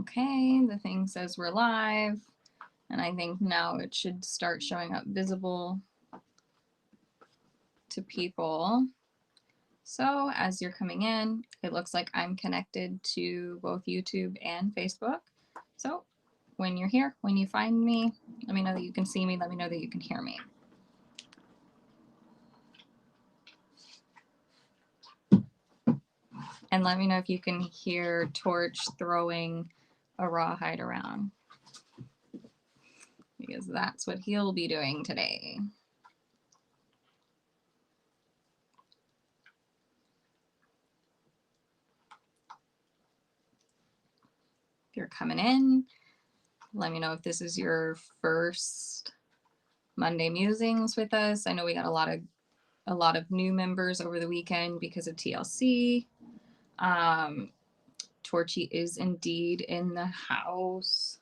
Okay, the thing says we're live, and I think now it should start showing up visible to people. So as you're coming in, it looks like I'm connected to both YouTube and Facebook. So when you're here, when you find me, let me know that you can see me, let me know that you can hear me. And let me know if you can hear Torch throwing a rawhide around, because that's what he'll be doing today. If you're coming in, let me know if this is your first Monday musings with us. I know we got a lot of new members over the weekend because of TLC. Torchy is indeed in the house,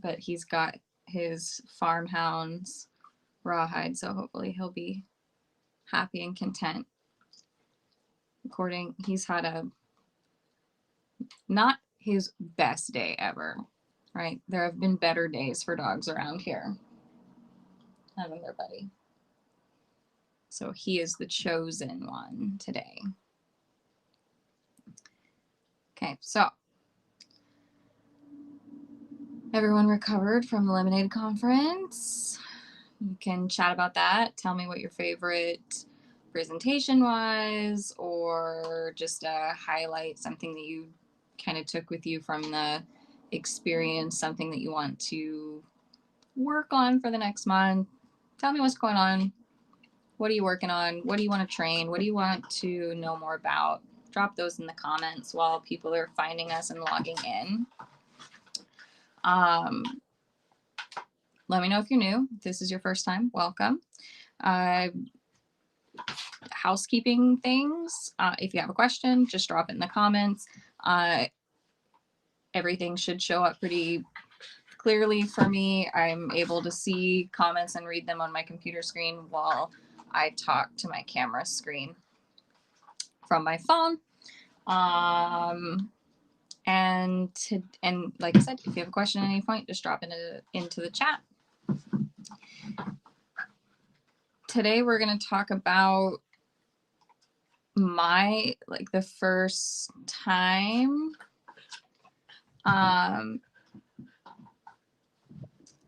but he's got his farmhounds rawhide, so hopefully he'll be happy and content. He's had a not his best day ever, right? There have been better days for dogs around here. Having their buddy. So he is the chosen one today. Okay, so everyone recovered from the Lemonade Conference. You can chat about that. Tell me what your favorite presentation was, or just highlight something that you kind of took with you from the experience, something that you want to work on for the next month. Tell me what's going on. What are you working on? What do you want to train? What do you want to know more about? Drop those in the comments while people are finding us and logging in. Let me know if you're new. If this is your first time, welcome. Housekeeping things. If you have a question, just drop it in the comments. Everything should show up pretty clearly for me. I'm able to see comments and read them on my computer screen while I talk to my camera screen from my phone. And like I said, if you have a question at any point, just drop it into the chat. Today we're going to talk about the first time.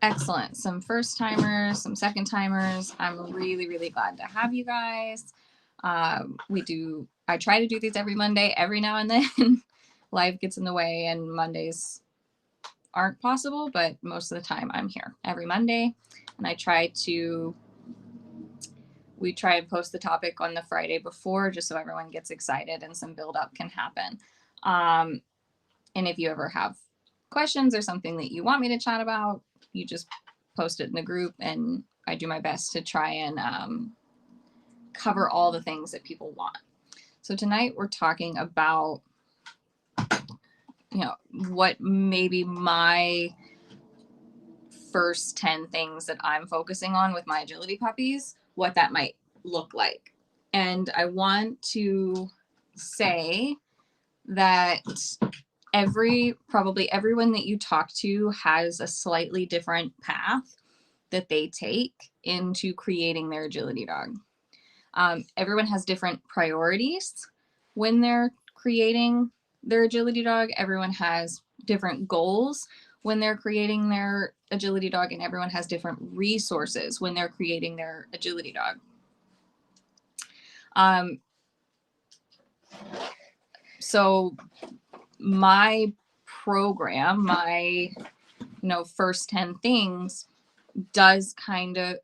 Excellent. Some first timers, some second timers. I'm really, really glad to have you guys. I try to do these every Monday. Every now and then life gets in the way and Mondays aren't possible, but most of the time I'm here every Monday, and we try and post the topic on the Friday before, just so everyone gets excited and some build up can happen. And if you ever have questions or something that you want me to chat about, you just post it in the group, and I do my best to try and cover all the things that people want. So tonight we're talking about, what maybe my first 10 things that I'm focusing on with my agility puppies, what that might look like. And I want to say that probably everyone that you talk to has a slightly different path that they take into creating their agility dog. Everyone has different priorities when they're creating their agility dog. Everyone has different goals when they're creating their agility dog, and everyone has different resources when they're creating their agility dog. So my program, my first 10 things does kind of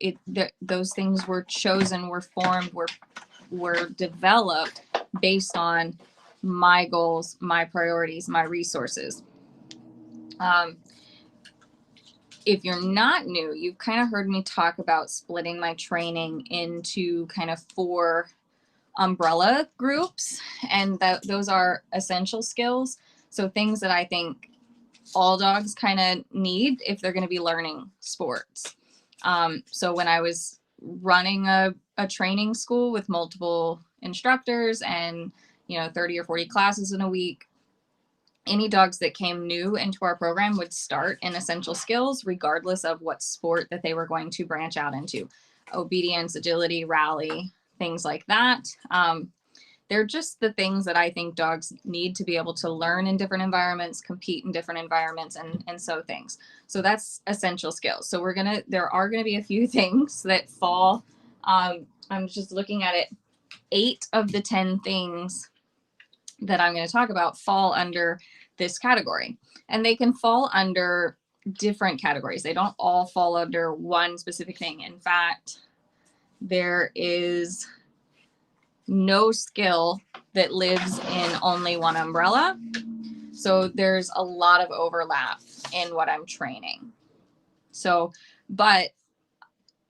those things were chosen, were formed, were developed based on my goals, my priorities, my resources. If you're not new, you've kind of heard me talk about splitting my training into kind of 4 umbrella groups, and those are essential skills. So things that I think all dogs kind of need if they're going to be learning sports. So when I was running a training school with multiple instructors and 30 or 40 classes in a week, any dogs that came new into our program would start in essential skills, regardless of what sport that they were going to branch out into. Obedience, agility, rally, things like that. They're just the things that I think dogs need to be able to learn in different environments, compete in different environments, and so things. So that's essential skills. So there are gonna be a few things that fall. I'm just looking at it. 8 of the 10 things that I'm going to talk about fall under this category, and they can fall under different categories. They don't all fall under one specific thing. In fact, there is no skill that lives in only one umbrella. So there's a lot of overlap in what I'm training. So, but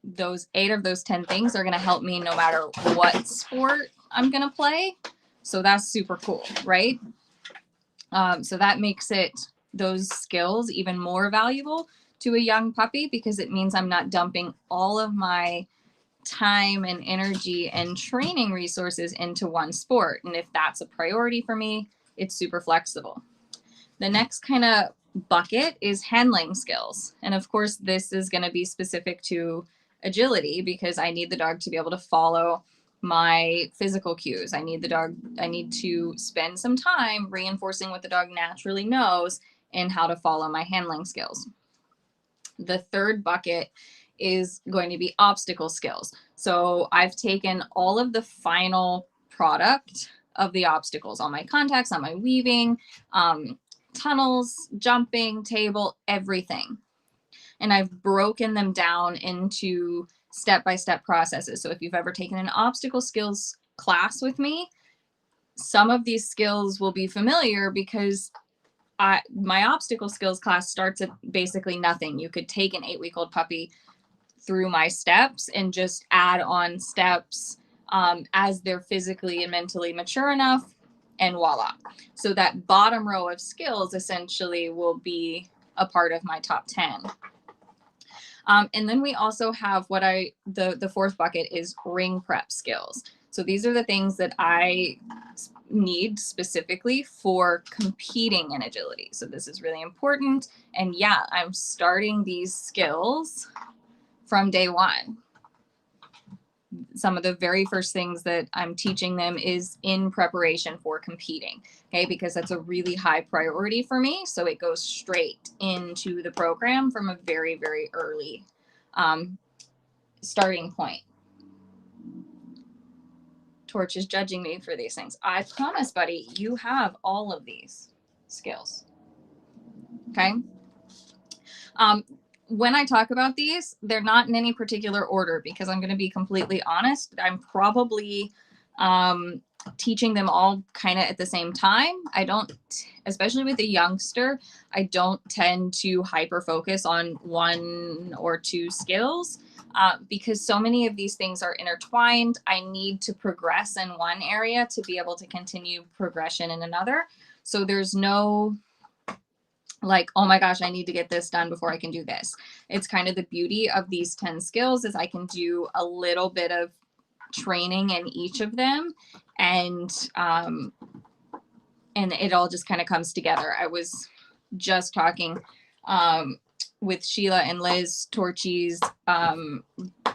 those 8 of those 10 things are going to help me no matter what sport I'm going to play. So that's super cool, right? So that makes those skills even more valuable to a young puppy, because it means I'm not dumping all of my time and energy and training resources into one sport. And if that's a priority for me, it's super flexible. The next kind of bucket is handling skills. And of course, this is going to be specific to agility, because I need the dog to be able to follow my physical cues. I need to spend some time reinforcing what the dog naturally knows and how to follow my handling skills. The third bucket is going to be obstacle skills. So I've taken all of the final product of the obstacles, all my contacts, on my weaving, tunnels, jumping, table, everything. And I've broken them down into step-by-step processes. So if you've ever taken an obstacle skills class with me, some of these skills will be familiar, because my obstacle skills class starts at basically nothing. You could take an 8-week-old puppy through my steps and just add on steps as they're physically and mentally mature enough, and voila. So that bottom row of skills essentially will be a part of my top 10. And then we also have the fourth bucket is ring prep skills. So these are the things that I need specifically for competing in agility. So this is really important. And yeah, I'm starting these skills from day one. Some of the very first things that I'm teaching them is in preparation for competing, okay, because that's a really high priority for me. So it goes straight into the program from a very, very early starting point. Torch is judging me for these things. I promise, buddy, you have all of these skills, okay? When I talk about these, they're not in any particular order, because I'm going to be completely honest. I'm probably teaching them all kind of at the same time. I don't, especially with a youngster, I don't tend to hyper focus on 1 or 2 skills because so many of these things are intertwined. I need to progress in one area to be able to continue progression in another. So there's no like, oh my gosh, I need to get this done before I can do this. It's kind of the beauty of these 10 skills is I can do a little bit of training in each of them, and it all just kind of comes together. I was just talking with Sheila and Liz, Torchy's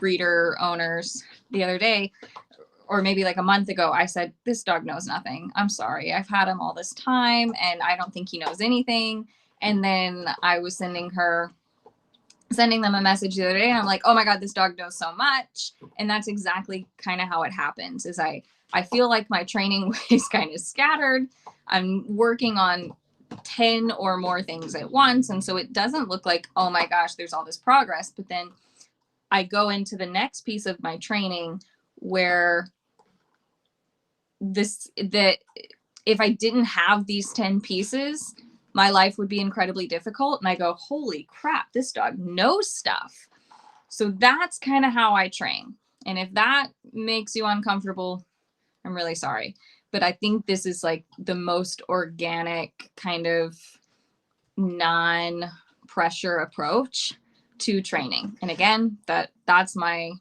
breeder owners, the other day, or maybe like a month ago. I said, this dog knows nothing. I'm sorry. I've had him all this time and I don't think he knows anything. And then I was sending them a message the other day, and I'm like, oh my God, this dog knows so much. And that's exactly kind of how it happens, is I feel like my training is kind of scattered. I'm working on 10 or more things at once. And so it doesn't look like, oh my gosh, there's all this progress. But then I go into the next piece of my training where that if I didn't have these 10 pieces, my life would be incredibly difficult. And I go, holy crap, this dog knows stuff. So that's kind of how I train. And if that makes you uncomfortable, I'm really sorry. But I think this is like the most organic kind of non-pressure approach to training. And again, that's my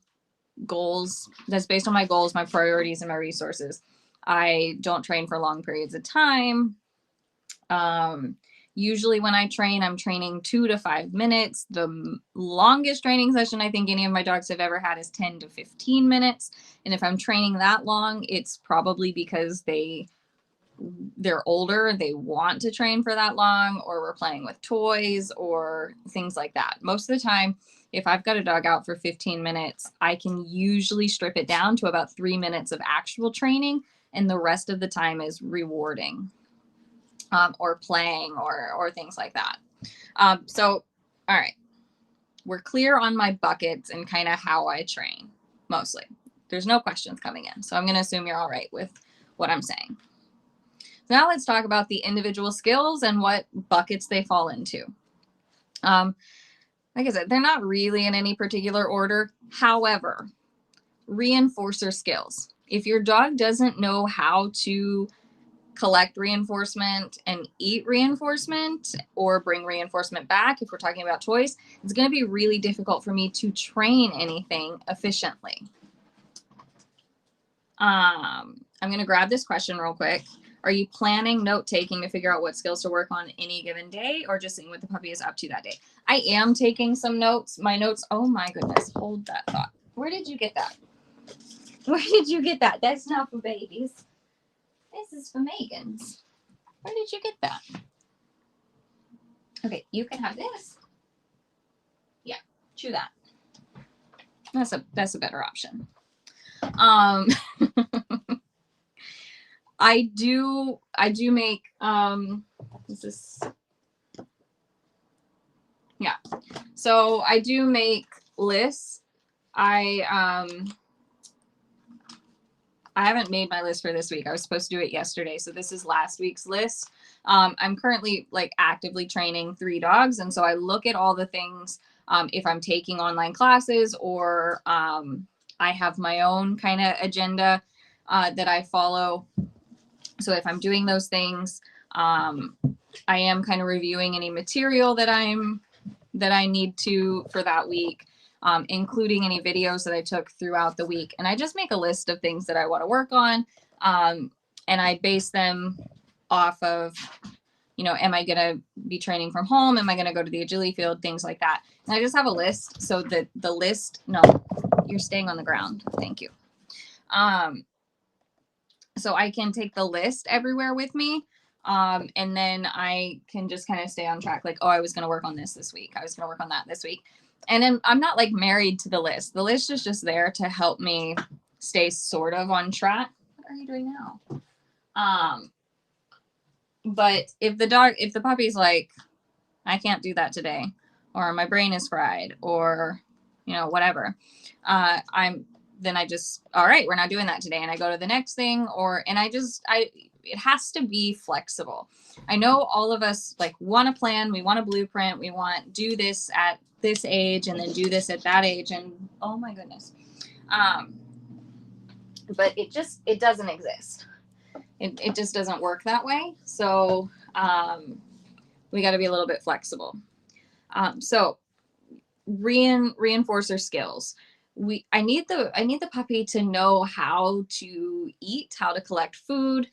goals. That's based on my goals, my priorities, and my resources. I don't train for long periods of time. Usually when I train, I'm training 2 to 5 minutes. The longest training session I think any of my dogs have ever had is 10 to 15 minutes. And if I'm training that long, it's probably because they're older, they want to train for that long, or we're playing with toys or things like that. Most of the time, if I've got a dog out for 15 minutes, I can usually strip it down to about 3 minutes of actual training, and the rest of the time is rewarding, or playing, or things like that. So, all right, we're clear on my buckets and kind of how I train, mostly. There's no questions coming in, so I'm going to assume you're all right with what I'm saying. Now let's talk about the individual skills and what buckets they fall into. Like I said, they're not really in any particular order. However, reinforcer skills. If your dog doesn't know how to collect reinforcement and eat reinforcement or bring reinforcement back, if we're talking about toys, it's going to be really difficult for me to train anything efficiently. I'm going to grab this question real quick. Are you planning note-taking to figure out what skills to work on any given day, or just seeing what the puppy is up to that day? I am taking some notes. My notes, oh my goodness, hold that thought. Where did you get that? Where did you get that? That's not for babies. This is for Megan's. Where did you get that? Okay, you can have this. Yeah, chew that. That's a better option. I do make, yeah. So I do make lists. I haven't made my list for this week. I was supposed to do it yesterday. So this is last week's list. I'm currently like actively training 3 dogs. And so I look at all the things, if I'm taking online classes, or I have my own kind of agenda that I follow. So if I'm doing those things, I am kind of reviewing any material that I need to for that week, including any videos that I took throughout the week. And I just make a list of things that I want to work on. And I base them off of, am I going to be training from home? Am I going to go to the agility field? Things like that. And I just have a list. So that the list, no, you're staying on the ground. Thank you. So I can take the list everywhere with me. And then I can just kind of stay on track. Like, oh, I was going to work on this week. I was going to work on that this week. And then I'm not like married to the list. The list is just there to help me stay sort of on track. What are you doing now? But if the puppy's like, I can't do that today, or my brain is fried, or, whatever, then I just, all right, we're not doing that today. And I go to the next thing, it has to be flexible. I know all of us like want to plan, we want a blueprint, we want do this at this age and then do this at that age. And oh my goodness. But it doesn't exist. It just doesn't work that way. So we got to be a little bit flexible. So reinforcer skills. I need the puppy to know how to eat, how to collect food.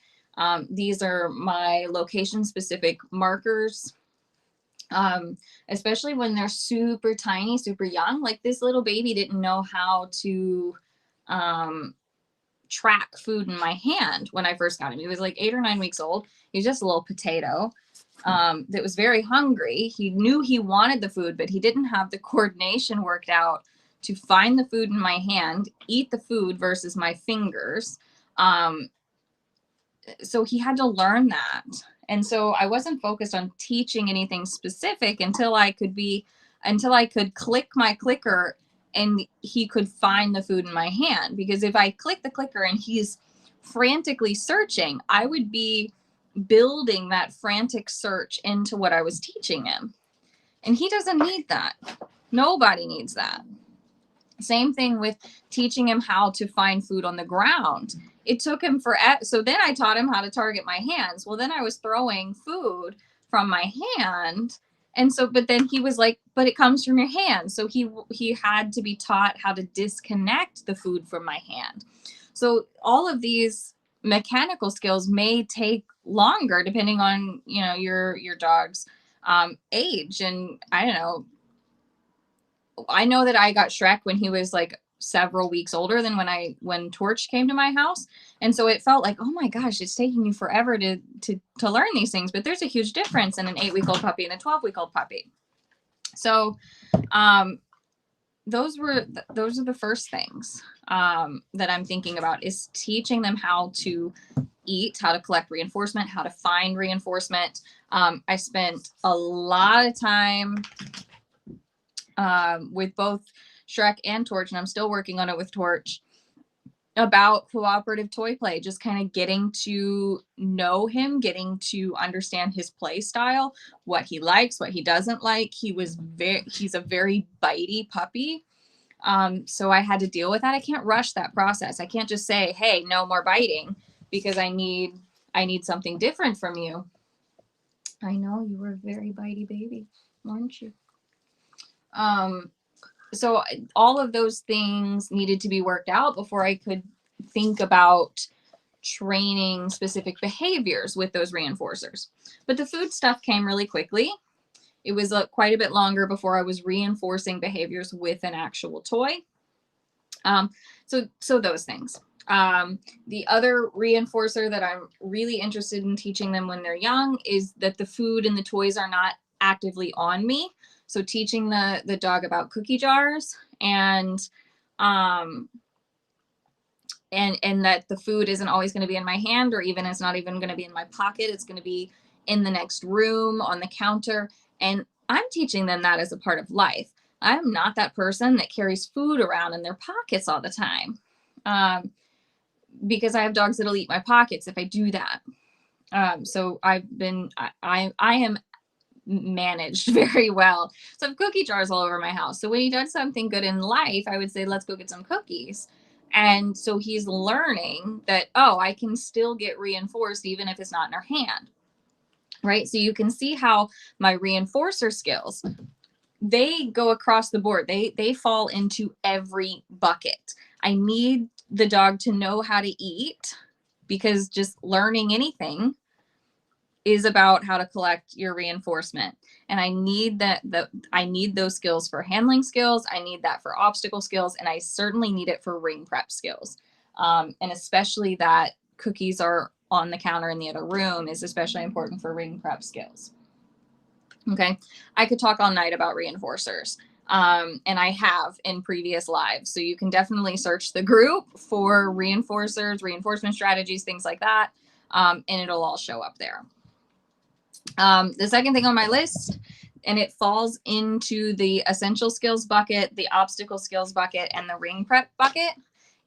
These are my location specific markers. Especially when they're super tiny, super young. Like this little baby didn't know how to track food in my hand when I first got him. He was like 8 or 9 weeks old. He was just a little potato that was very hungry. He knew he wanted the food, but he didn't have the coordination worked out to find the food in my hand, eat the food versus my fingers. So he had to learn that. And so I wasn't focused on teaching anything specific until I could click my clicker and he could find the food in my hand. Because if I click the clicker and he's frantically searching, I would be building that frantic search into what I was teaching him. And he doesn't need that. Nobody needs that. Same thing with teaching him how to find food on the ground. It took him forever. So then I taught him how to target my hands. Well, then I was throwing food from my hand. And so, but then he was like, but it comes from your hand. So he had to be taught how to disconnect the food from my hand. So all of these mechanical skills may take longer depending on, you know, your dog's age. And I don't know, I know that I got Shrek when he was like several weeks older than when Torch came to my house. And so it felt like, oh my gosh, it's taking you forever to learn these things. But there's a huge difference in an 8-week-old puppy and a 12-week-old puppy. So those are the first things that I'm thinking about, is teaching them how to eat, how to collect reinforcement, how to find reinforcement. I spent a lot of time with both Shrek and Torch, and I'm still working on it with Torch, about cooperative toy play, just kind of getting to know him, getting to understand his play style, what he likes, what he doesn't like. He's a very bitey puppy. So I had to deal with that. I can't rush that process. I can't just say, hey, no more biting, because I need something different from you. I know you were a very bitey baby, weren't you? So all of those things needed to be worked out before I could think about training specific behaviors with those reinforcers. But the food stuff came really quickly. It was quite a bit longer before I was reinforcing behaviors with an actual toy. So those things. The other reinforcer that I'm really interested in teaching them when they're young is that the food and the toys are not actively on me. So teaching the dog about cookie jars, and that the food isn't always going to be in my hand, or even it's not even going to be in my pocket. It's going to be in the next room on the counter. And I'm teaching them that as a part of life. I'm not that person that carries food around in their pockets all the time, because I have dogs that'll eat my pockets if I do that. So I am managed very well. So I have cookie jars all over my house. So when he does something good in life, I would say, let's go get some cookies. And so he's learning that, oh, I can still get reinforced even if it's not in our hand. Right? So you can see how my reinforcer skills, they go across the board. They fall into every bucket. I need the dog to know how to eat, because just learning anything is about how to collect your reinforcement. And I need I need those skills for handling skills. I need that for obstacle skills. And I certainly need it for ring prep skills. And especially that cookies are on the counter in the other room is especially important for ring prep skills. Okay. I could talk all night about reinforcers. And I have in previous lives. So you can definitely search the group for reinforcers, reinforcement strategies, things like that. And it'll all show up there. The second thing on my list, and it falls into the essential skills bucket, the obstacle skills bucket, and the ring prep bucket,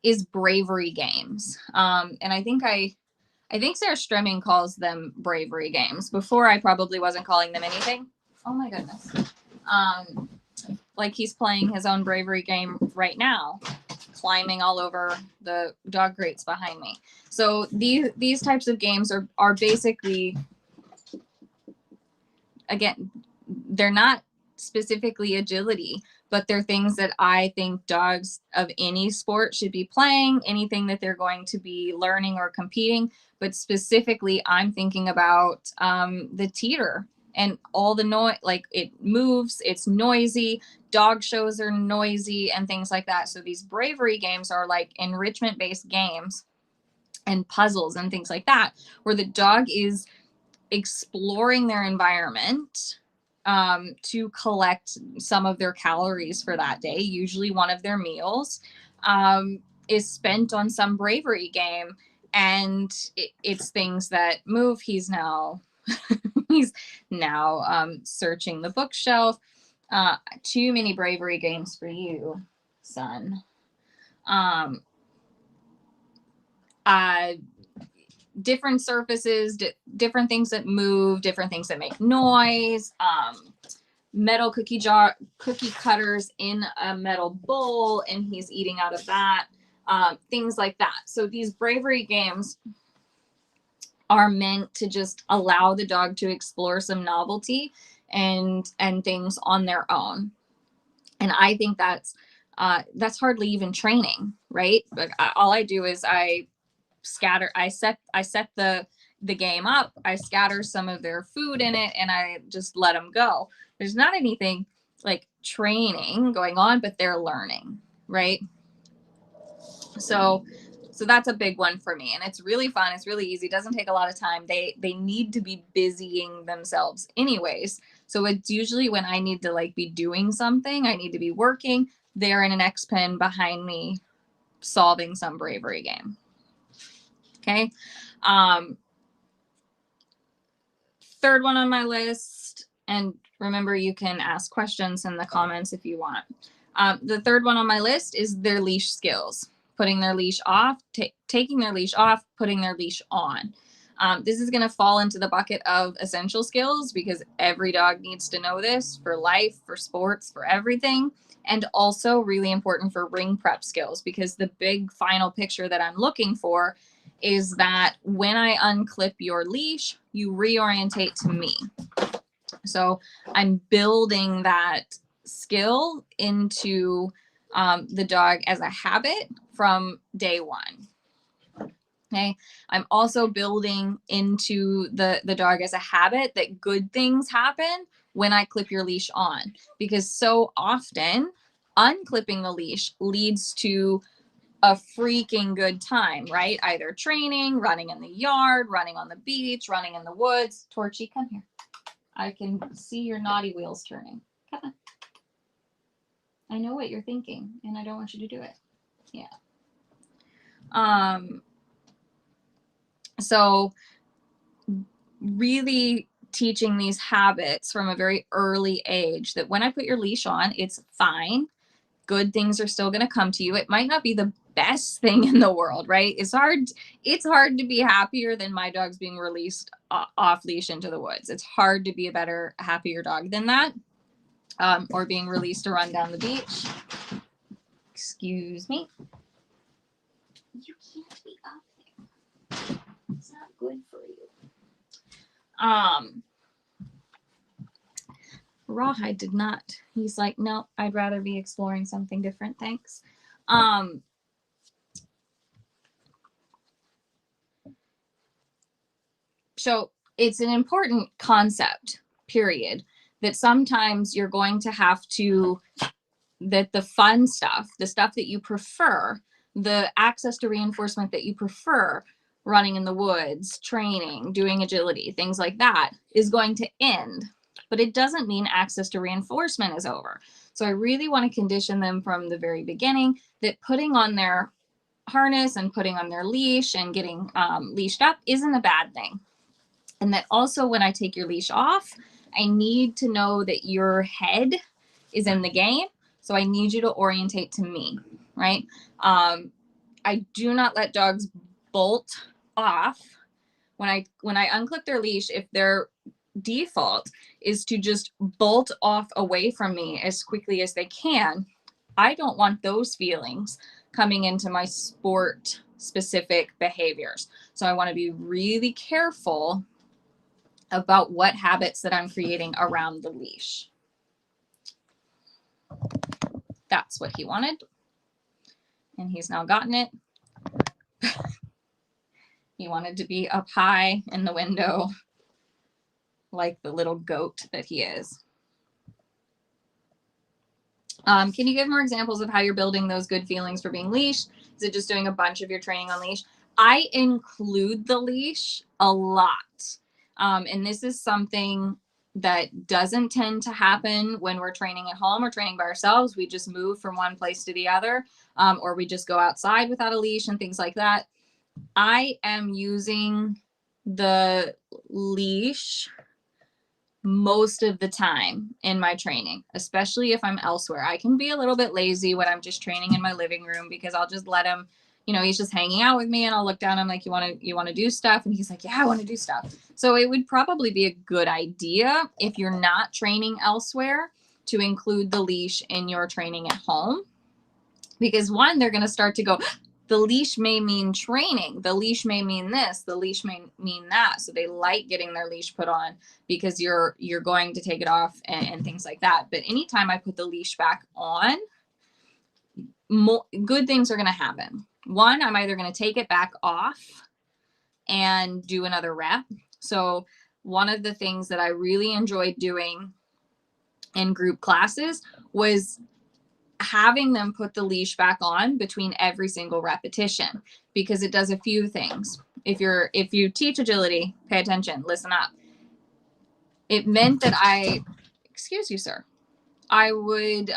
is Bravery Games. And I think Sarah Stremming calls them Bravery Games. Before, I probably wasn't calling them anything. Oh my goodness. Like he's playing his own bravery game right now, climbing all over the dog crates behind me. So these types of games are basically, again, they're not specifically agility, but they're things that I think dogs of any sport should be playing, anything that they're going to be learning or competing. But specifically, I'm thinking about the teeter and all the noise, like it moves, it's noisy, dog shows are noisy and things like that. So these bravery games are like enrichment-based games and puzzles and things like that, where the dog is exploring their environment to collect some of their calories for that day. Usually one of their meals is spent on some bravery game, and it's things that move. He's now searching the bookshelf. Too many bravery games for you, son. Different surfaces, different things that move, different things that make noise, metal cookie cutters in a metal bowl, and he's eating out of that, things like that. So these bravery games are meant to just allow the dog to explore some novelty and things on their own. And I think that's hardly even training, right? But all I do is I set the game up, I scatter some of their food in it, and I just let them go. There's not anything like training going on, but they're learning, right? So that's a big one for me, and it's really fun. It's really easy. It doesn't take a lot of time. They need to be busying themselves anyways. So it's usually when I need to like be doing something, I need to be working, they're in an X pen behind me solving some bravery game. Okay. Third one on my list, and remember, you can ask questions in the comments if you want. The third one on my list is their leash skills. Putting their leash off, taking their leash off, putting their leash on. This is going to fall into the bucket of essential skills because every dog needs to know this for life, for sports, for everything. And also really important for ring prep skills, because the big final picture that I'm looking for is that when I unclip your leash, you reorientate to me. So I'm building that skill into the dog as a habit from day one. Okay. I'm also building into the dog as a habit that good things happen when I clip your leash on, because so often unclipping the leash leads to a freaking good time, right? Either training, running in the yard, running on the beach, running in the woods. Torchy, come here. I can see your naughty wheels turning. Come on. I know what you're thinking, and I don't want you to do it. Yeah. So really teaching these habits from a very early age, that when I put your leash on, it's fine. Good things are still going to come to you. It might not be the best thing in the world, right? It's hard to be happier than my dog's being released off leash into the woods. It's hard to be a better, happier dog than that. Or being released to run down the beach. Excuse me. You can't be up there. It's not good for you. Rawhide did not. He's like, no, I'd rather be exploring something different. Thanks. So it's an important concept, period, that sometimes you're going to have to, that the fun stuff, the stuff that you prefer, the access to reinforcement that you prefer, running in the woods, training, doing agility, things like that, is going to end. But it doesn't mean access to reinforcement is over. So I really want to condition them from the very beginning that putting on their harness and putting on their leash and getting leashed up isn't a bad thing. And that also when I take your leash off, I need to know that your head is in the game. So I need you to orientate to me, right? I do not let dogs bolt off. When I unclip their leash, if their default is to just bolt off away from me as quickly as they can, I don't want those feelings coming into my sport specific behaviors. So I want to be really careful about what habits that I'm creating around the leash. That's what he wanted. And he's now gotten it. He wanted to be up high in the window like the little goat that he is. Can you give more examples of how you're building those good feelings for being leashed? Is it just doing a bunch of your training on leash? I include the leash a lot. And this is something that doesn't tend to happen when we're training at home or training by ourselves. We just move from one place to the other, or we just go outside without a leash and things like that. I am using the leash most of the time in my training, especially if I'm elsewhere. I can be a little bit lazy when I'm just training in my living room, because I'll just let him, you know, he's just hanging out with me, and I'll look down. I'm like, you want to do stuff? And he's like, yeah, I want to do stuff. So it would probably be a good idea, if you're not training elsewhere, to include the leash in your training at home, because one, they're going to start to go, the leash may mean training. The leash may mean this. The leash may mean that. So they like getting their leash put on because you're going to take it off and things like that. But anytime I put the leash back on, good things are going to happen. One, I'm either going to take it back off and do another rep. So one of the things that I really enjoyed doing in group classes was having them put the leash back on between every single repetition, because it does a few things. If you teach agility, pay attention, listen up. It meant that excuse you, sir, I would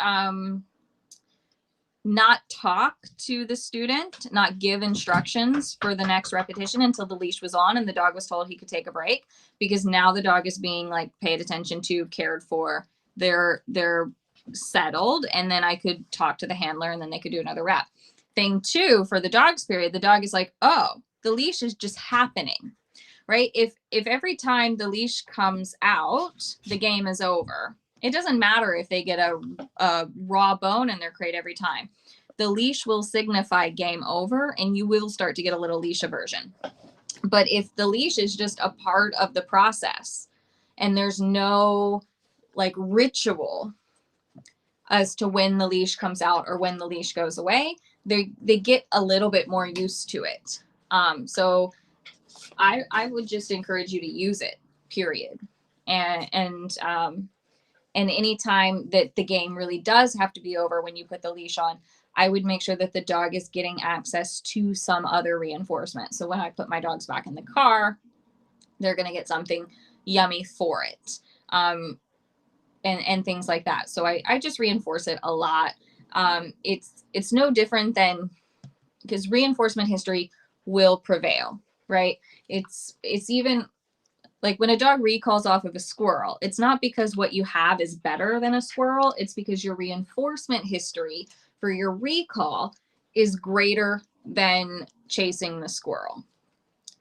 not talk to the student, not give instructions for the next repetition until the leash was on and the dog was told he could take a break, because now the dog is being like paid attention to, cared for, they're settled, and then I could talk to the handler and then they could do another rep. Thing two, for the dog's period, the dog is like, oh, the leash is just happening, right? If every time the leash comes out, the game is over. It doesn't matter if they get a raw bone in their crate every time. The leash will signify game over, and you will start to get a little leash aversion. But if the leash is just a part of the process and there's no like ritual as to when the leash comes out or when the leash goes away, they get a little bit more used to it. So I would just encourage you to use it, period. And any time that the game really does have to be over when you put the leash on, I would make sure that the dog is getting access to some other reinforcement. So when I put my dogs back in the car, they're going to get something yummy for it. And things like that. So I just reinforce it a lot. It's no different than, because reinforcement history will prevail, right? It's even like when a dog recalls off of a squirrel, it's not because what you have is better than a squirrel. It's because your reinforcement history for your recall is greater than chasing the squirrel.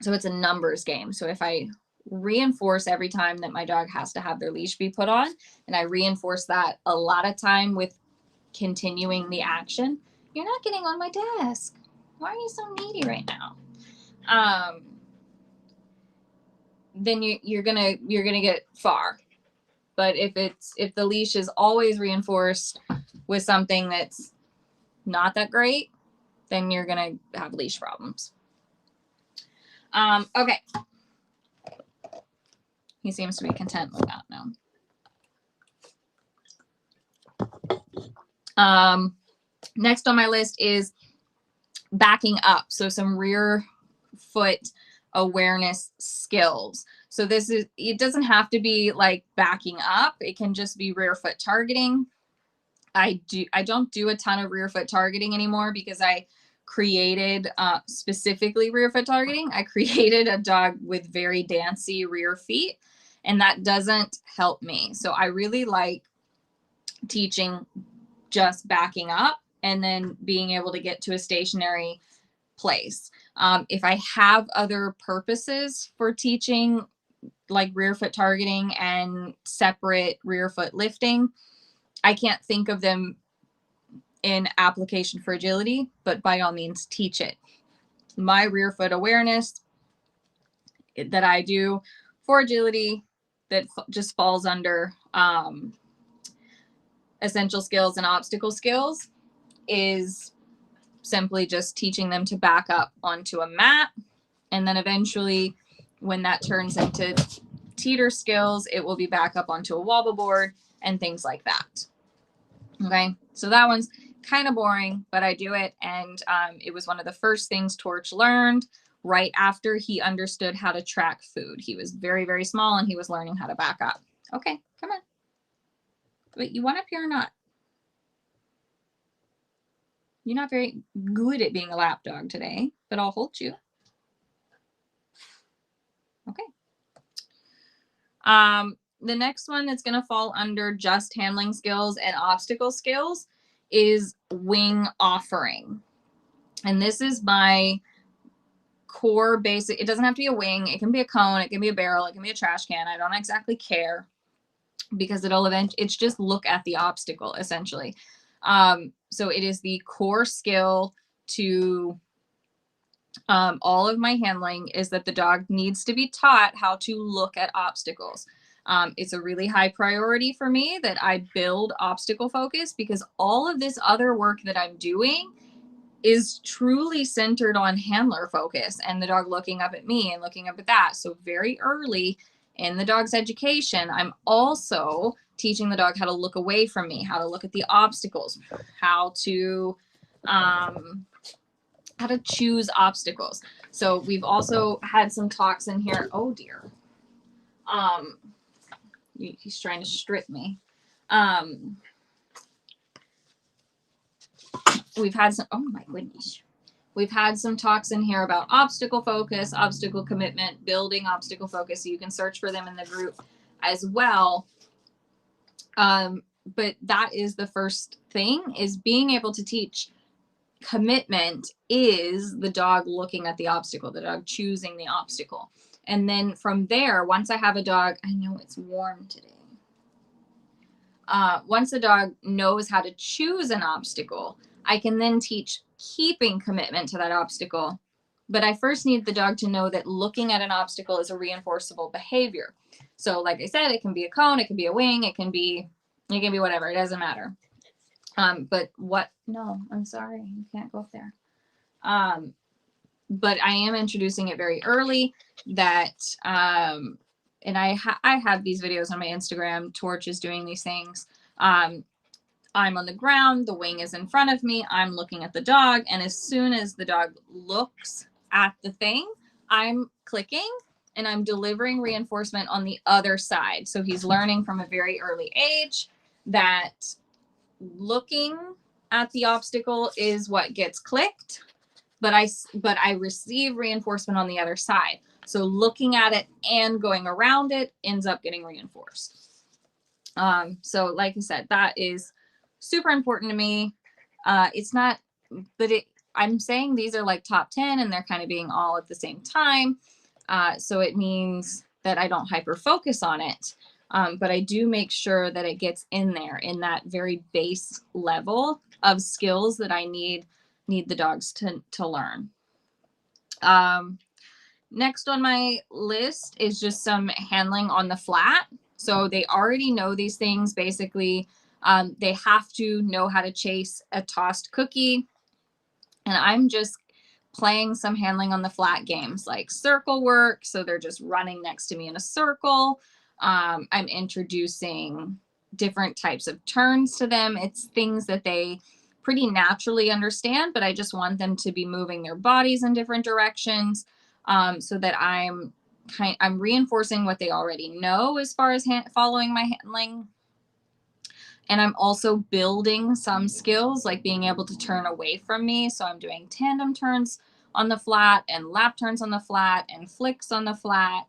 So it's a numbers game. So if I reinforce every time that my dog has to have their leash be put on, and I reinforce that a lot of time with continuing the action, you're not getting on my desk. Why are you so needy right now? Then you're gonna get far. But if the leash is always reinforced with something that's not that great, then you're gonna have leash problems. Okay. He seems to be content with that now. Next on my list is backing up. So some rear foot awareness skills. So it doesn't have to be like backing up. It can just be rear foot targeting. I don't do a ton of rear foot targeting anymore because I created specifically rear foot targeting. I created a dog with very dancy rear feet, and that doesn't help me. So I really like teaching just backing up and then being able to get to a stationary place. If I have other purposes for teaching, like rear foot targeting and separate rear foot lifting, I can't think of them in application for agility, but by all means teach it. My rear foot awareness that I do for agility that just falls under essential skills and obstacle skills is simply just teaching them to back up onto a mat. And then eventually when that turns into teeter skills, it will be back up onto a wobble board and things like that. Okay, so that one's kind of boring, but I do it. And it was one of the first things Torch learned right after he understood how to track food. He was very, very small and he was learning how to back up. Okay, come on. Wait, you want up here or not? You're not very good at being a lap dog today, but I'll hold you. Okay. The next one that's going to fall under just handling skills and obstacle skills is wing offering. And this is my core basic. It doesn't have to be a wing. It can be a cone. It can be a barrel. It can be a trash can. I don't exactly care because it's just look at the obstacle essentially. So it is the core skill to all of my handling is that the dog needs to be taught how to look at obstacles. It's a really high priority for me that I build obstacle focus, because all of this other work that I'm doing is truly centered on handler focus and the dog looking up at me and looking up at that. So very early in the dog's education, I'm also teaching the dog how to look away from me, how to look at the obstacles, how to choose obstacles. So we've also had some talks in here. Oh dear. He's trying to strip me. We've had some, oh my goodness. We've had some talks in here about obstacle focus, obstacle commitment, building obstacle focus. So you can search for them in the group as well. But that is the first thing, is being able to teach commitment is the dog looking at the obstacle, the dog choosing the obstacle. And then from there, once I have a dog, I know it's warm today. Once the dog knows how to choose an obstacle, I can then teach keeping commitment to that obstacle. But I first need the dog to know that looking at an obstacle is a reinforceable behavior. So like I said, it can be a cone, it can be a wing, it can be whatever, it doesn't matter. But what, no, I'm sorry, you can't go up there. But I am introducing it very early that, and I have these videos on my Instagram. Torch is doing these things. I'm on the ground, the wing is in front of me, I'm looking at the dog, and as soon as the dog looks at the thing, I'm clicking and I'm delivering reinforcement on the other side. So he's learning from a very early age that looking at the obstacle is what gets clicked, but I receive reinforcement on the other side. So looking at it and going around it ends up getting reinforced. So like I said, that is super important to me. It's not, but I'm saying these are like top 10 and they're kind of being all at the same time. So it means that I don't hyper focus on it. But I do make sure that it gets in there in that very base level of skills that I need the dogs to learn. Next on my list is just some handling on the flat. So they already know these things. Basically, they have to know how to chase a tossed cookie. And I'm just playing some handling on the flat games like circle work. So they're just running next to me in a circle. I'm introducing different types of turns to them. It's things that they pretty naturally understand, but I just want them to be moving their bodies in different directions, so that I'm reinforcing what they already know as far as following my handling. And I'm also building some skills like being able to turn away from me. So I'm doing tandem turns on the flat and lap turns on the flat and flicks on the flat,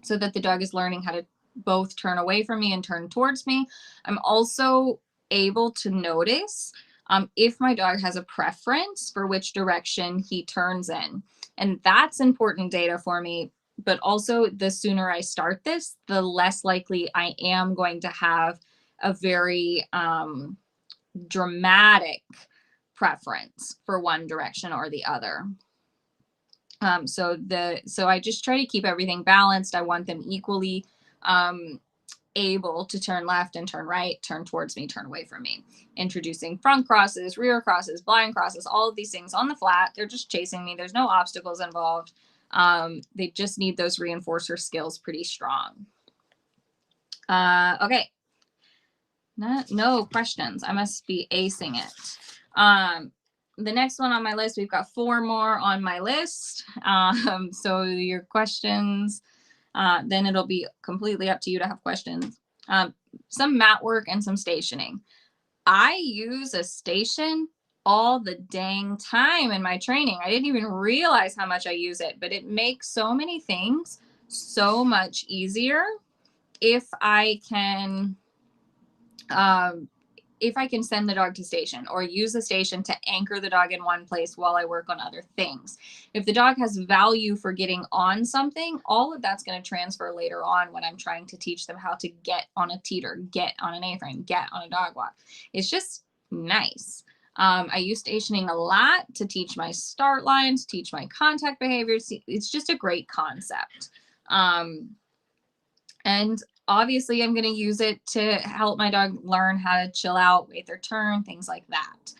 so that the dog is learning how to both turn away from me and turn towards me. I'm also able to notice if my dog has a preference for which direction he turns in. And that's important data for me. But also, the sooner I start this, the less likely I am going to have a very dramatic preference for one direction or the other. So I just try to keep everything balanced. I want them equally able to turn left and turn right, turn towards me, turn away from me. Introducing front crosses, rear crosses, blind crosses, all of these things on the flat. They're just chasing me. There's no obstacles involved. They just need those reinforcer skills pretty strong. Okay. No questions. I must be acing it. The next one on my list, we've got 4 more on my list. So your questions, then it'll be completely up to you to have questions. Some mat work and some stationing. I use a station all the dang time in my training. I didn't even realize how much I use it, but it makes so many things so much easier if I can send the dog to station or use the station to anchor the dog in one place while I work on other things. If the dog has value for getting on something, all of that's going to transfer later on when I'm trying to teach them how to get on a teeter, get on an A-frame, get on a dog walk. It's just nice. I use stationing a lot to teach my start lines, teach my contact behaviors. It's just a great concept. And obviously, I'm going to use it to help my dog learn how to chill out, wait their turn, things like that.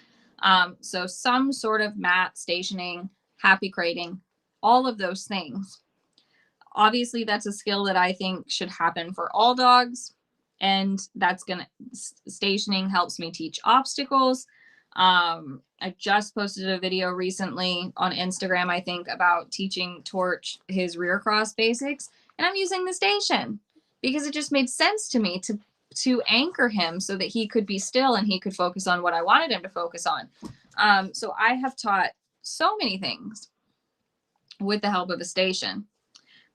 So some sort of mat, stationing, happy crating, all of those things. Obviously, that's a skill that I think should happen for all dogs. And that's stationing helps me teach obstacles. I just posted a video recently on Instagram, I think, about teaching Torch his rear cross basics. And I'm using the station because it just made sense to me to anchor him so that he could be still and he could focus on what I wanted him to focus on. So I have taught so many things with the help of a station.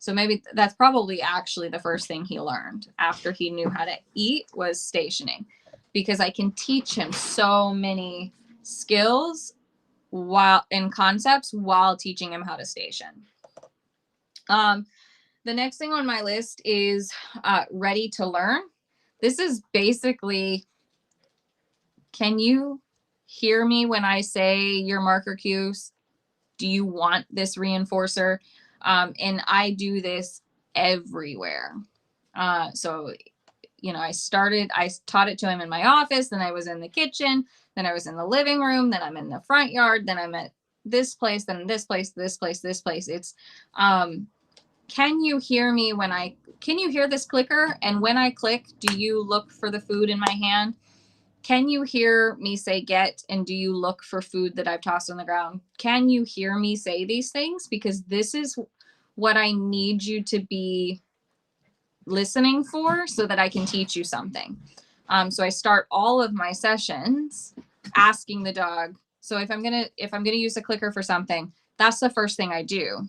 So maybe that's probably actually the first thing he learned after he knew how to eat was stationing, because I can teach him so many skills and concepts while teaching him how to station. The next thing on my list is ready to learn. This is basically, can you hear me when I say your marker cues? Do you want this reinforcer? And I do this everywhere. So, I taught it to him in my office, then I was in the kitchen, then I was in the living room, then I'm in the front yard, then I'm at this place, then this place, this place, this place. It's, can you hear me can you hear this clicker? And when I click, do you look for the food in my hand? Can you hear me say get, and do you look for food that I've tossed on the ground? Can you hear me say these things? Because this is what I need you to be listening for so that I can teach you something. So I start all of my sessions asking the dog. So if I'm gonna use a clicker for something, that's the first thing I do.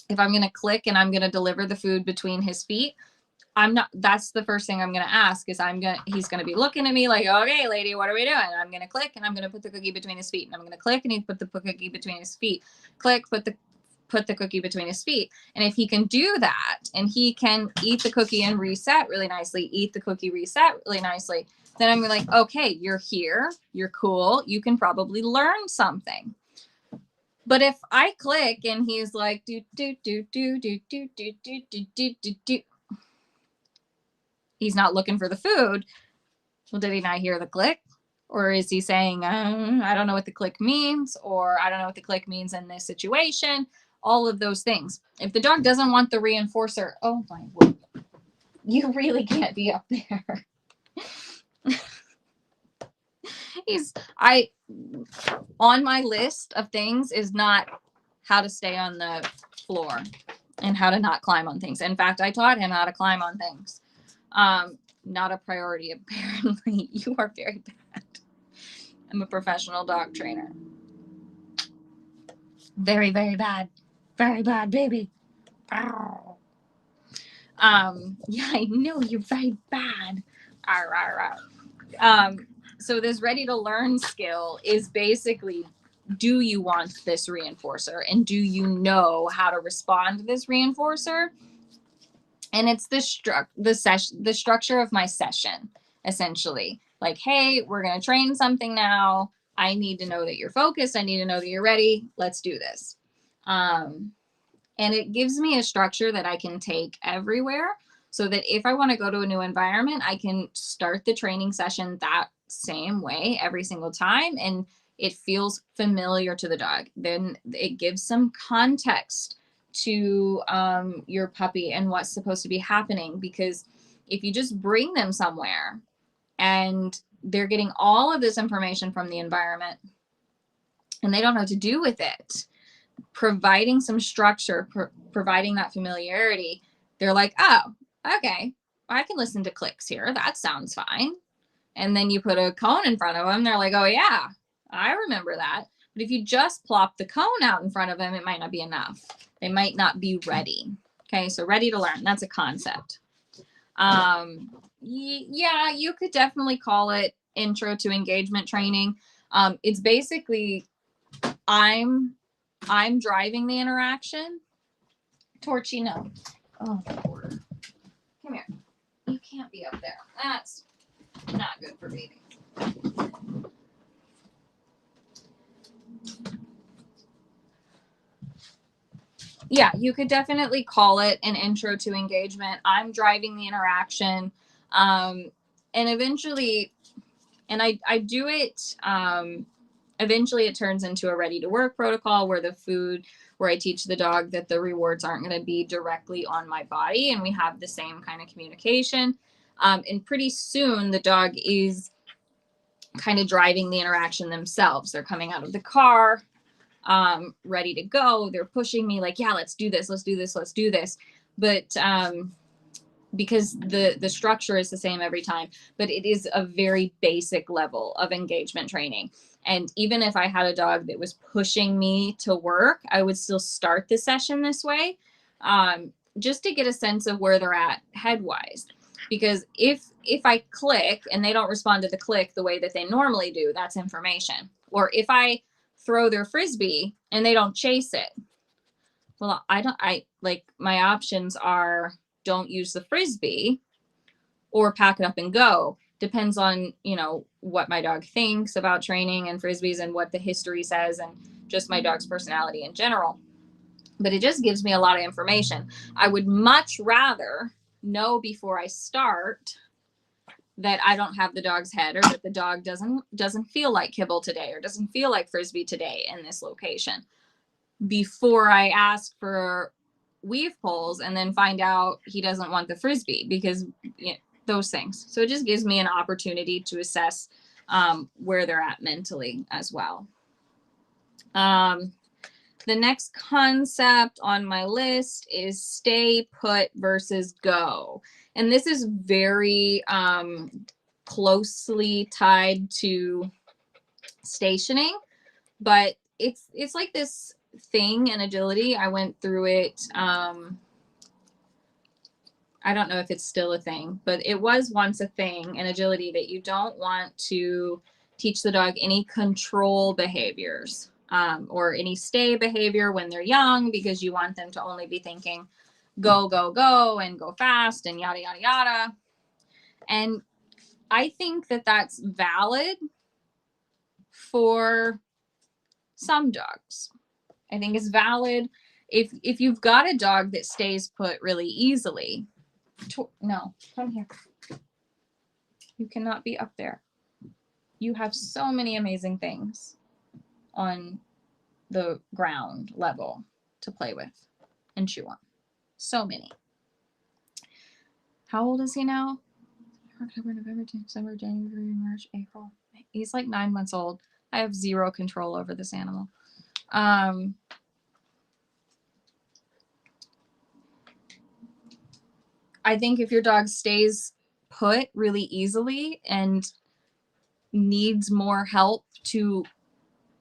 If I'm gonna click and I'm gonna deliver the food between his feet, that's the first thing I'm going to ask is he's going to be looking at me like, okay, lady, what are we doing? And I'm going to click and I'm going to put the cookie between his feet, and I'm going to click and he put the cookie between his feet, click, put the cookie between his feet. And if he can do that and he can eat the cookie and reset really nicely, eat the cookie, reset really nicely, then I'm like, okay, you're here. You're cool. You can probably learn something. But if I click and he's like, do, do, do, do, do, do, do, do, do, do, do, do, he's not looking for the food. Well, did he not hear the click? Or is he saying, I don't know what the click means, or I don't know what the click means in this situation? All of those things. If the dog doesn't want the reinforcer, oh my word, you really can't be up there. On my list of things is not how to stay on the floor and how to not climb on things. In fact, I taught him how to climb on things. Not a priority, apparently. You are very bad. I'm a professional dog trainer. Very, very bad. Very bad, baby. Yeah, I know you're very bad. So this ready to learn skill is basically, do you want this reinforcer? And do you know how to respond to this reinforcer? And it's the structure of my session, essentially. Like, hey, we're going to train something now. I need to know that you're focused. I need to know that you're ready. Let's do this. And it gives me a structure that I can take everywhere, so that if I want to go to a new environment, I can start the training session that same way every single time. And it feels familiar to the dog. Then it gives some context to your puppy and what's supposed to be happening. Because if you just bring them somewhere and they're getting all of this information from the environment and they don't know what to do with it, providing some structure, providing that familiarity, they're like, oh, okay, I can listen to clicks here. That sounds fine. And then you put a cone in front of them. They're like, oh yeah, I remember that. But if you just plop the cone out in front of them, it might not be enough. They might not be ready. Okay, so ready to learn. That's a concept. Yeah, you could definitely call it intro to engagement training. It's basically, I'm driving the interaction. Torchy, no. Oh, Lord. Come here. You can't be up there. That's not good for baby. Yeah, you could definitely call it an intro to engagement. I'm driving the interaction. And eventually, and I do it Eventually it turns into a ready to work protocol where I teach the dog that the rewards aren't going to be directly on my body, and we have the same kind of communication. And pretty soon the dog is kind of driving the interaction themselves. They're coming out of the car, ready to go. They're pushing me like, yeah, let's do this. Let's do this. Let's do this. But, because the structure is the same every time, but it is a very basic level of engagement training. And even if I had a dog that was pushing me to work, I would still start the session this way, just to get a sense of where they're at headwise. Because if I click and they don't respond to the click the way that they normally do, that's information. Or if I throw their Frisbee and they don't chase it, well, my options are don't use the Frisbee or pack it up and go. Depends on, what my dog thinks about training and Frisbees and what the history says and just my dog's personality in general. But it just gives me a lot of information. I would much rather know before I start that I don't have the dog's head, or that the dog doesn't feel like kibble today, or doesn't feel like Frisbee today in this location, before I ask for weave poles and then find out he doesn't want the Frisbee, because those things. So it just gives me an opportunity to assess where they're at mentally as well. The next concept on my list is stay put versus go. And this is very closely tied to stationing, but it's like this thing in agility. I went through it. I don't know if it's still a thing, but it was once a thing in agility that you don't want to teach the dog any control behaviors, or any stay behavior when they're young, because you want them to only be thinking go, go, go, and go fast and yada, yada, yada. And I think that that's valid for some dogs. I think it's valid if you've got a dog that stays put really easily. No, come here. You cannot be up there. You have so many amazing things on the ground level to play with and chew on. So many. How old is he now? October, November, December, January, March, April. He's like 9 months old. I have zero control over this animal. I think if your dog stays put really easily and needs more help to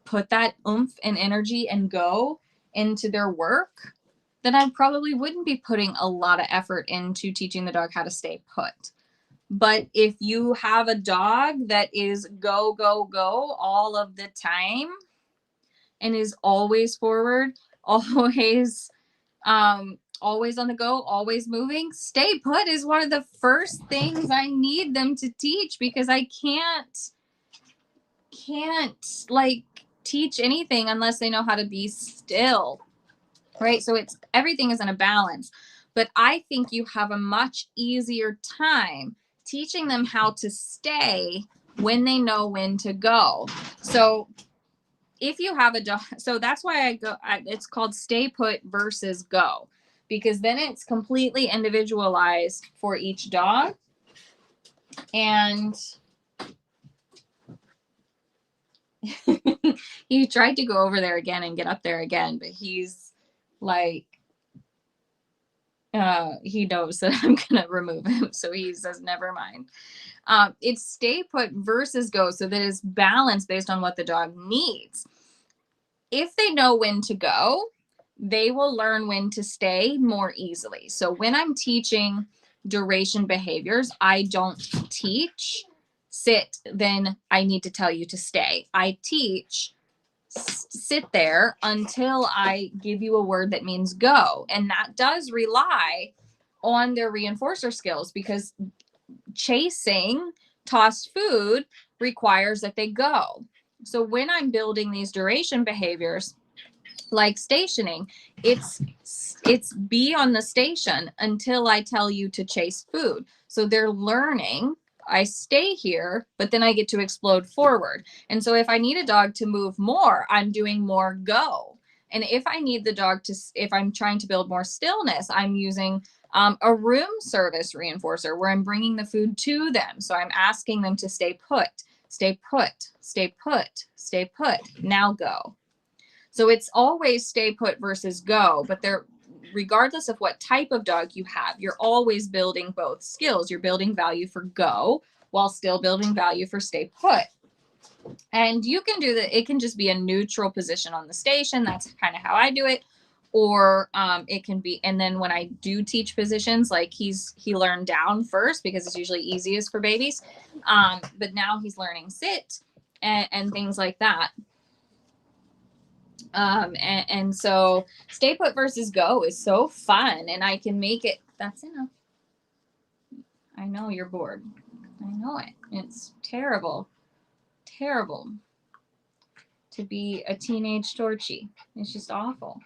put that oomph and energy and go into their work, then I probably wouldn't be putting a lot of effort into teaching the dog how to stay put. But if you have a dog that is go, go, go all of the time and is always forward, always always on the go, always moving, stay put is one of the first things I need them to teach, because I can't like teach anything unless they know how to be still, right? So everything is in a balance. But I think you have a much easier time teaching them how to stay when they know when to go. So if you have a dog, so that's why it's called stay put versus go, because then it's completely individualized for each dog. And he tried to go over there again and get up there again, but he's like, he knows that I'm gonna remove him, so he says never mind. It's stay put versus go, so that it's balanced based on what the dog needs. If they know when to go, they will learn when to stay more easily. So when I'm teaching duration behaviors, I don't teach sit, then I need to tell you to stay. I teach sit there until I give you a word that means go. And that does rely on their reinforcer skills, because chasing tossed food requires that they go. So when I'm building these duration behaviors, like stationing, it's be on the station until I tell you to chase food. So they're learning I stay here, but then I get to explode forward. And so if I need a dog to move more, I'm doing more go. And if I need the dog to, if I'm trying to build more stillness, I'm using a room service reinforcer where I'm bringing the food to them. So I'm asking them to stay put, stay put, stay put, stay put, now go. So it's always stay put versus go, but they're, regardless of what type of dog you have, you're always building both skills. You're building value for go while still building value for stay put. And you can do that. It can just be a neutral position on the station. That's kind of how I do it. Or it can be, and then when I do teach positions, like he learned down first because it's usually easiest for babies. But now he's learning sit and things like that. And so stay put versus go is so fun, and I can make it. That's enough. I know you're bored. I know it. It's terrible to be a teenage Torchy. It's just awful.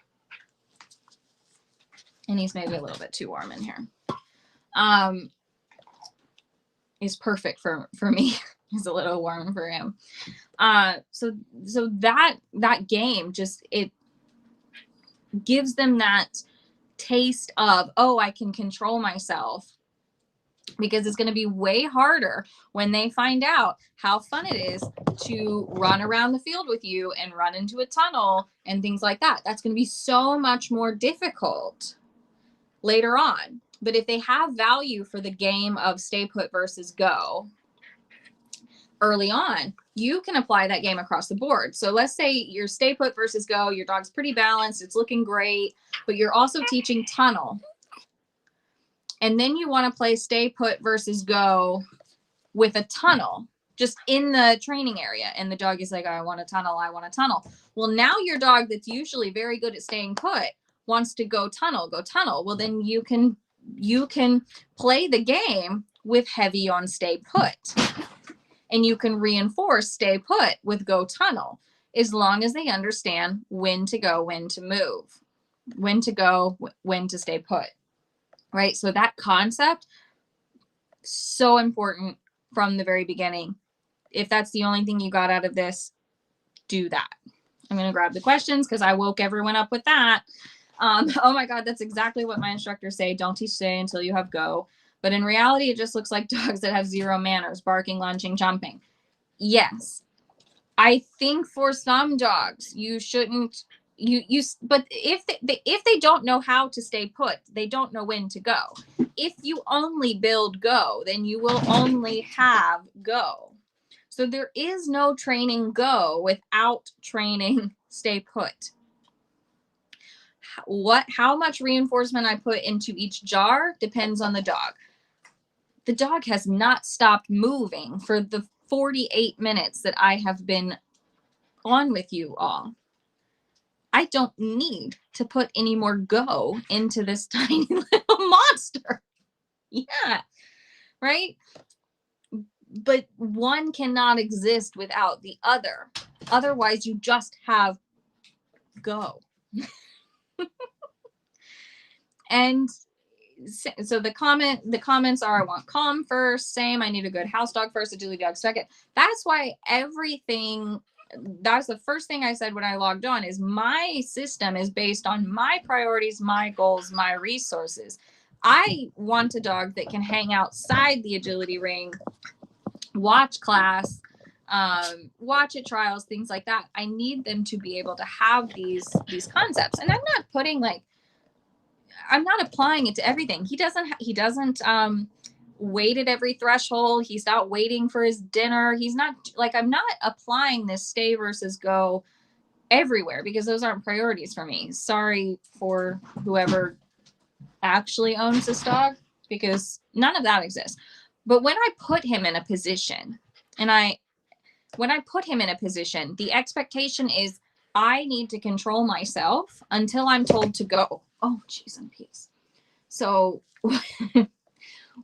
And he's maybe a little bit too warm in here. Is perfect for me. He's a little warm for him. So that game just, it gives them that taste of, oh, I can control myself, because it's going to be way harder when they find out how fun it is to run around the field with you and run into a tunnel and things like that. That's going to be so much more difficult later on. But if they have value for the game of stay put versus go early on, you can apply that game across the board. So let's say you're stay put versus go, your dog's pretty balanced, it's looking great, but you're also teaching tunnel. And then you want to play stay put versus go with a tunnel just in the training area. And the dog is like, I want a tunnel. I want a tunnel. Well, now your dog that's usually very good at staying put wants to go tunnel. Well, then you can play the game with heavy on stay put. And you can reinforce stay put with go tunnel, as long as they understand when to go, when to move, when to go, when to stay put. Right? So that concept, so important from the very beginning. If that's the only thing you got out of this, do that. I'm going to grab the questions because I woke everyone up with that. Oh my God, that's exactly what my instructors say. Don't teach stay until you have go. But in reality, it just looks like dogs that have zero manners, barking, lunging, jumping. Yes. I think for some dogs, you shouldn't, but if they don't know how to stay put, they don't know when to go. If you only build go, then you will only have go. So there is no training go without training stay put. How much reinforcement I put into each jar depends on the dog. The dog has not stopped moving for the 48 minutes that I have been on with you all. I don't need to put any more go into this tiny little monster. Yeah, right? But one cannot exist without the other. Otherwise, you just have go. And so the comments are, I want calm first, same, I need a good house dog first, agility dog second. That's why everything, that's the first thing I said when I logged on, is my system is based on my priorities, my goals, my resources. I want a dog that can hang outside the agility ring, watch class, watch at trials, things like that. I need them to be able to have these concepts. And I'm not putting I'm not applying it to everything. He doesn't wait at every threshold. He's not waiting for his dinner. He's not I'm not applying this stay versus go everywhere, because those aren't priorities for me. Sorry for whoever actually owns this dog, because none of that exists. But when I put him in a position, the expectation is I need to control myself until I'm told to go. Oh, geez, and peace. So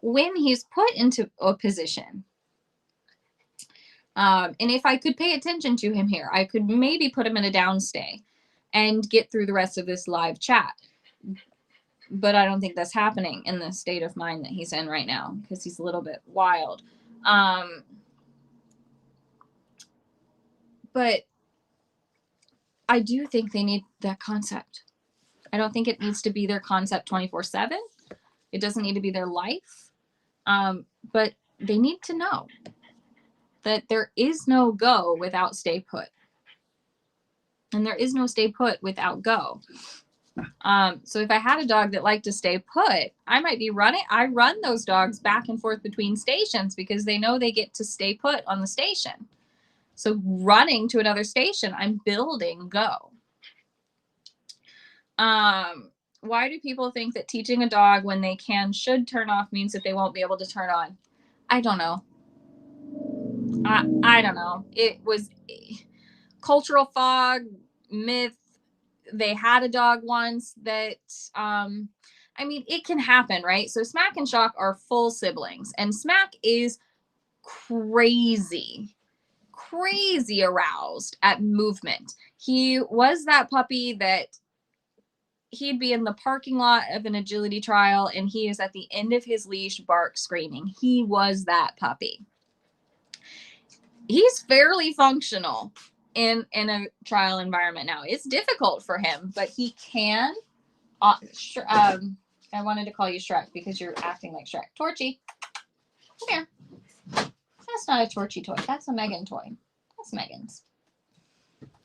when he's put into a position, and if I could pay attention to him here, I could maybe put him in a downstay and get through the rest of this live chat. But I don't think that's happening in the state of mind that he's in right now, because he's a little bit wild. But I do think they need that concept. I don't think it needs to be their concept 24/7. It doesn't need to be their life. But they need to know that there is no go without stay put. And there is no stay put without go. So if I had a dog that liked to stay put, I might be running. I run those dogs back and forth between stations because they know they get to stay put on the station. So running to another station, I'm building go. Why do people think that teaching a dog when they should turn off means that they won't be able to turn on? I don't know. I don't know. It was cultural fog, myth. They had a dog once that, I mean, it can happen, right? So Smack and Shock are full siblings, and Smack is crazy aroused at movement. He was that puppy that he'd be in the parking lot of an agility trial and he is at the end of his leash, bark, screaming. He was that puppy. He's fairly functional in a trial environment now. It's difficult for him, but he can. I wanted to call you Shrek because you're acting like Shrek. Torchy, come here. That's not a Torchy toy. That's a Megan toy. That's Megan's.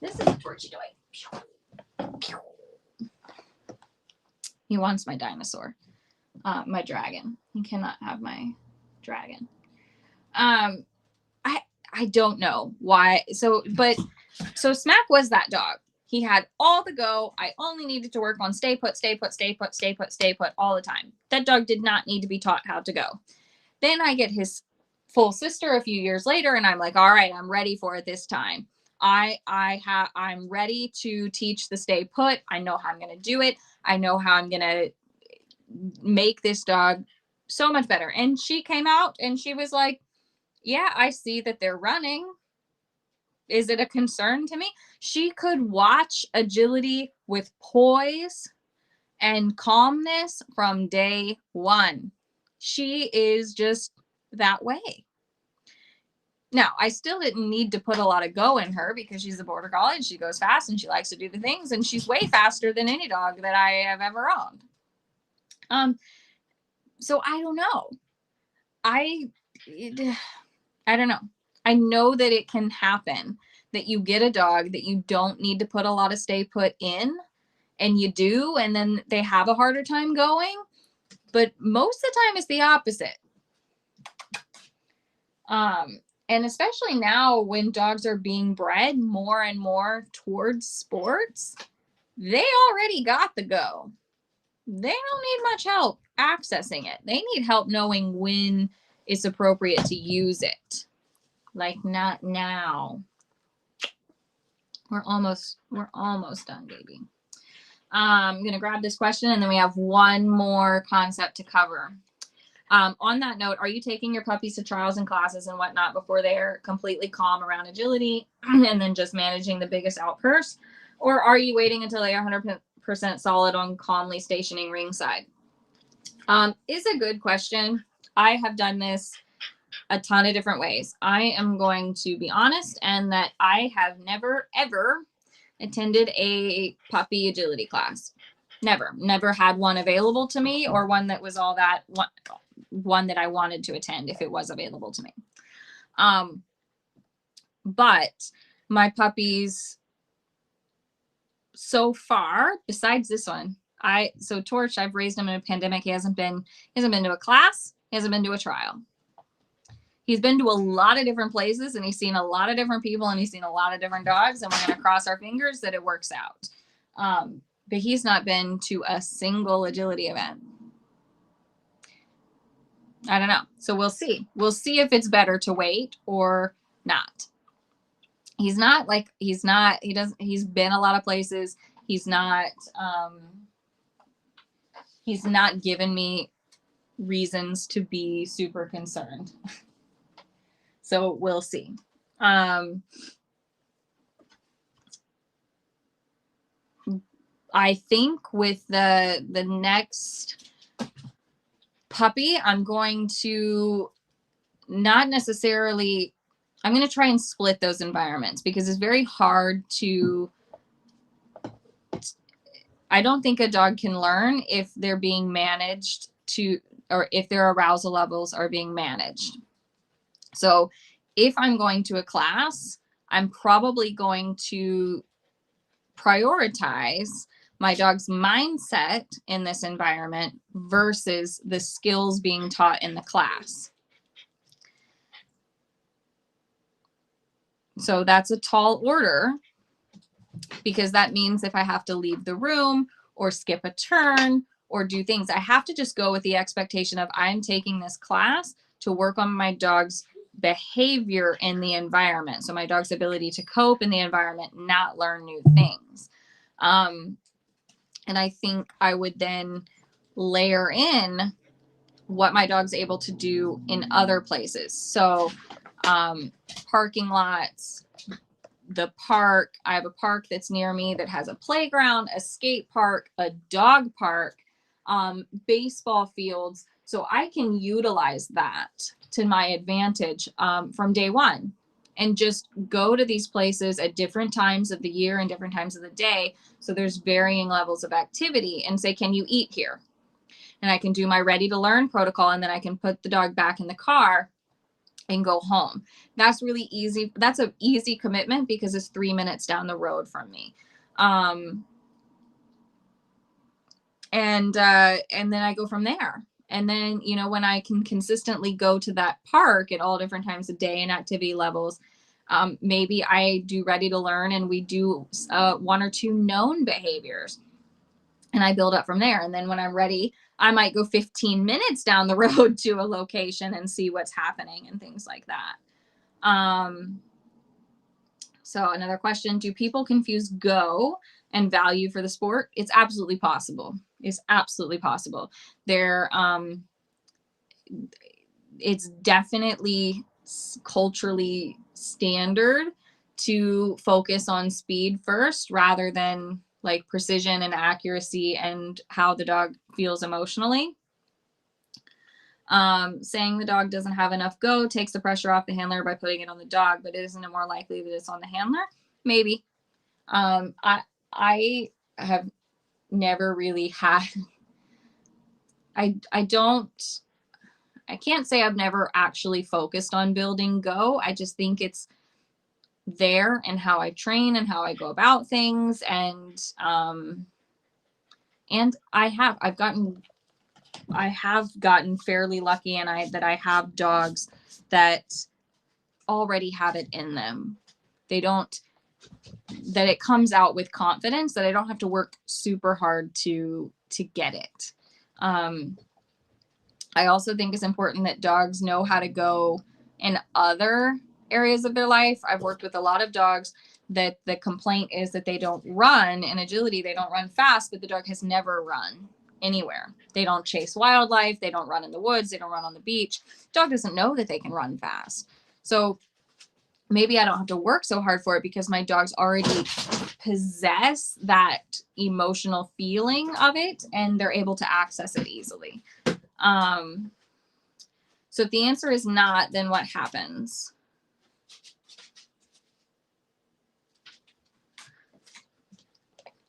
This is a Torchy toy. He wants my dinosaur, my dragon. He cannot have my dragon. I don't know why. So Smack was that dog. He had all the go. I only needed to work on stay put all the time. That dog did not need to be taught how to go. Then I get his full sister a few years later, and I'm like, all right, I'm ready for it this time. I'm ready to teach the stay put. I know how I'm going to do it. I know how I'm going to make this dog so much better. And she came out and she was like, yeah, I see that they're running. Is it a concern to me? She could watch agility with poise and calmness from day one. She is just that way. Now, I still didn't need to put a lot of go in her because she's a border collie and she goes fast and she likes to do the things, and she's way faster than any dog that I have ever owned. So I don't know. I don't know. I know that it can happen that you get a dog that you don't need to put a lot of stay put in, and you do, and then they have a harder time going. But most of the time it's the opposite. And especially now when dogs are being bred more and more towards sports, they already got the go. They don't need much help accessing it. They need help knowing when it's appropriate to use it. Like not now. We're almost done, baby. I'm going to grab this question and then we have one more concept to cover. On that note, are you taking your puppies to trials and classes and whatnot before they're completely calm around agility and then just managing the biggest outburst? Or are you waiting until they are 100% solid on calmly stationing ringside? Is a good question. I have done this a ton of different ways. I am going to be honest and that I have never, ever attended a puppy agility class. Never had one available to me or one that was all that one that I wanted to attend if it was available to me. But my puppies so far, besides this one, so Torch, I've raised him in a pandemic. He hasn't been to a class. He hasn't been to a trial. He's been to a lot of different places and he's seen a lot of different people and he's seen a lot of different dogs, and we're going to cross our fingers that it works out. But he's not been to a single agility event. I don't know. So we'll see. We'll see if it's better to wait or not. He's been a lot of places. He's not given me reasons to be super concerned. So we'll see. I think with the next puppy, I'm going to not necessarily, I'm going to try and split those environments because it's very hard to, I don't think a dog can learn if they're being managed to, or if their arousal levels are being managed. So if I'm going to a class, I'm probably going to prioritize my dog's mindset in this environment versus the skills being taught in the class. So that's a tall order, because that means if I have to leave the room or skip a turn or do things, I have to just go with the expectation of I'm taking this class to work on my dog's behavior in the environment. So my dog's ability to cope in the environment, not learn new things. And I think I would then layer in what my dog's able to do in other places. So parking lots, the park. I have a park that's near me that has a playground, a skate park, a dog park, baseball fields. So I can utilize that to my advantage from day one, and just go to these places at different times of the year and different times of the day. So there's varying levels of activity, and say, can you eat here? And I can do my ready to learn protocol, and then I can put the dog back in the car and go home. That's really easy. That's an easy commitment because it's 3 minutes down the road from me. And then I go from there. And then, you know, when I can consistently go to that park at all different times of day and activity levels, maybe I do ready to learn and we do 1 or 2 known behaviors, and I build up from there. And then when I'm ready, I might go 15 minutes down the road to a location and see what's happening and things like that. So another question, do people confuse go and value for the sport? It's absolutely possible. It's absolutely possible. It's definitely culturally standard to focus on speed first rather than like precision and accuracy and how the dog feels emotionally. Saying the dog doesn't have enough go takes the pressure off the handler by putting it on the dog, but isn't it more likely that it's on the handler? Maybe. I have never really had, I can't say I've never actually focused on building go. I just think it's there and how I train and how I go about things. And I've gotten fairly lucky, and I have dogs that already have it in them. That it comes out with confidence, that I don't have to work super hard to get it. I also think it's important that dogs know how to go in other areas of their life. I've worked with a lot of dogs that the complaint is that they don't run in agility. They don't run fast, but the dog has never run anywhere. They don't chase wildlife. They don't run in the woods. They don't run on the beach. Dog doesn't know that they can run fast. So maybe I don't have to work so hard for it because my dogs already possess that emotional feeling of it and they're able to access it easily. So if the answer is not, then what happens?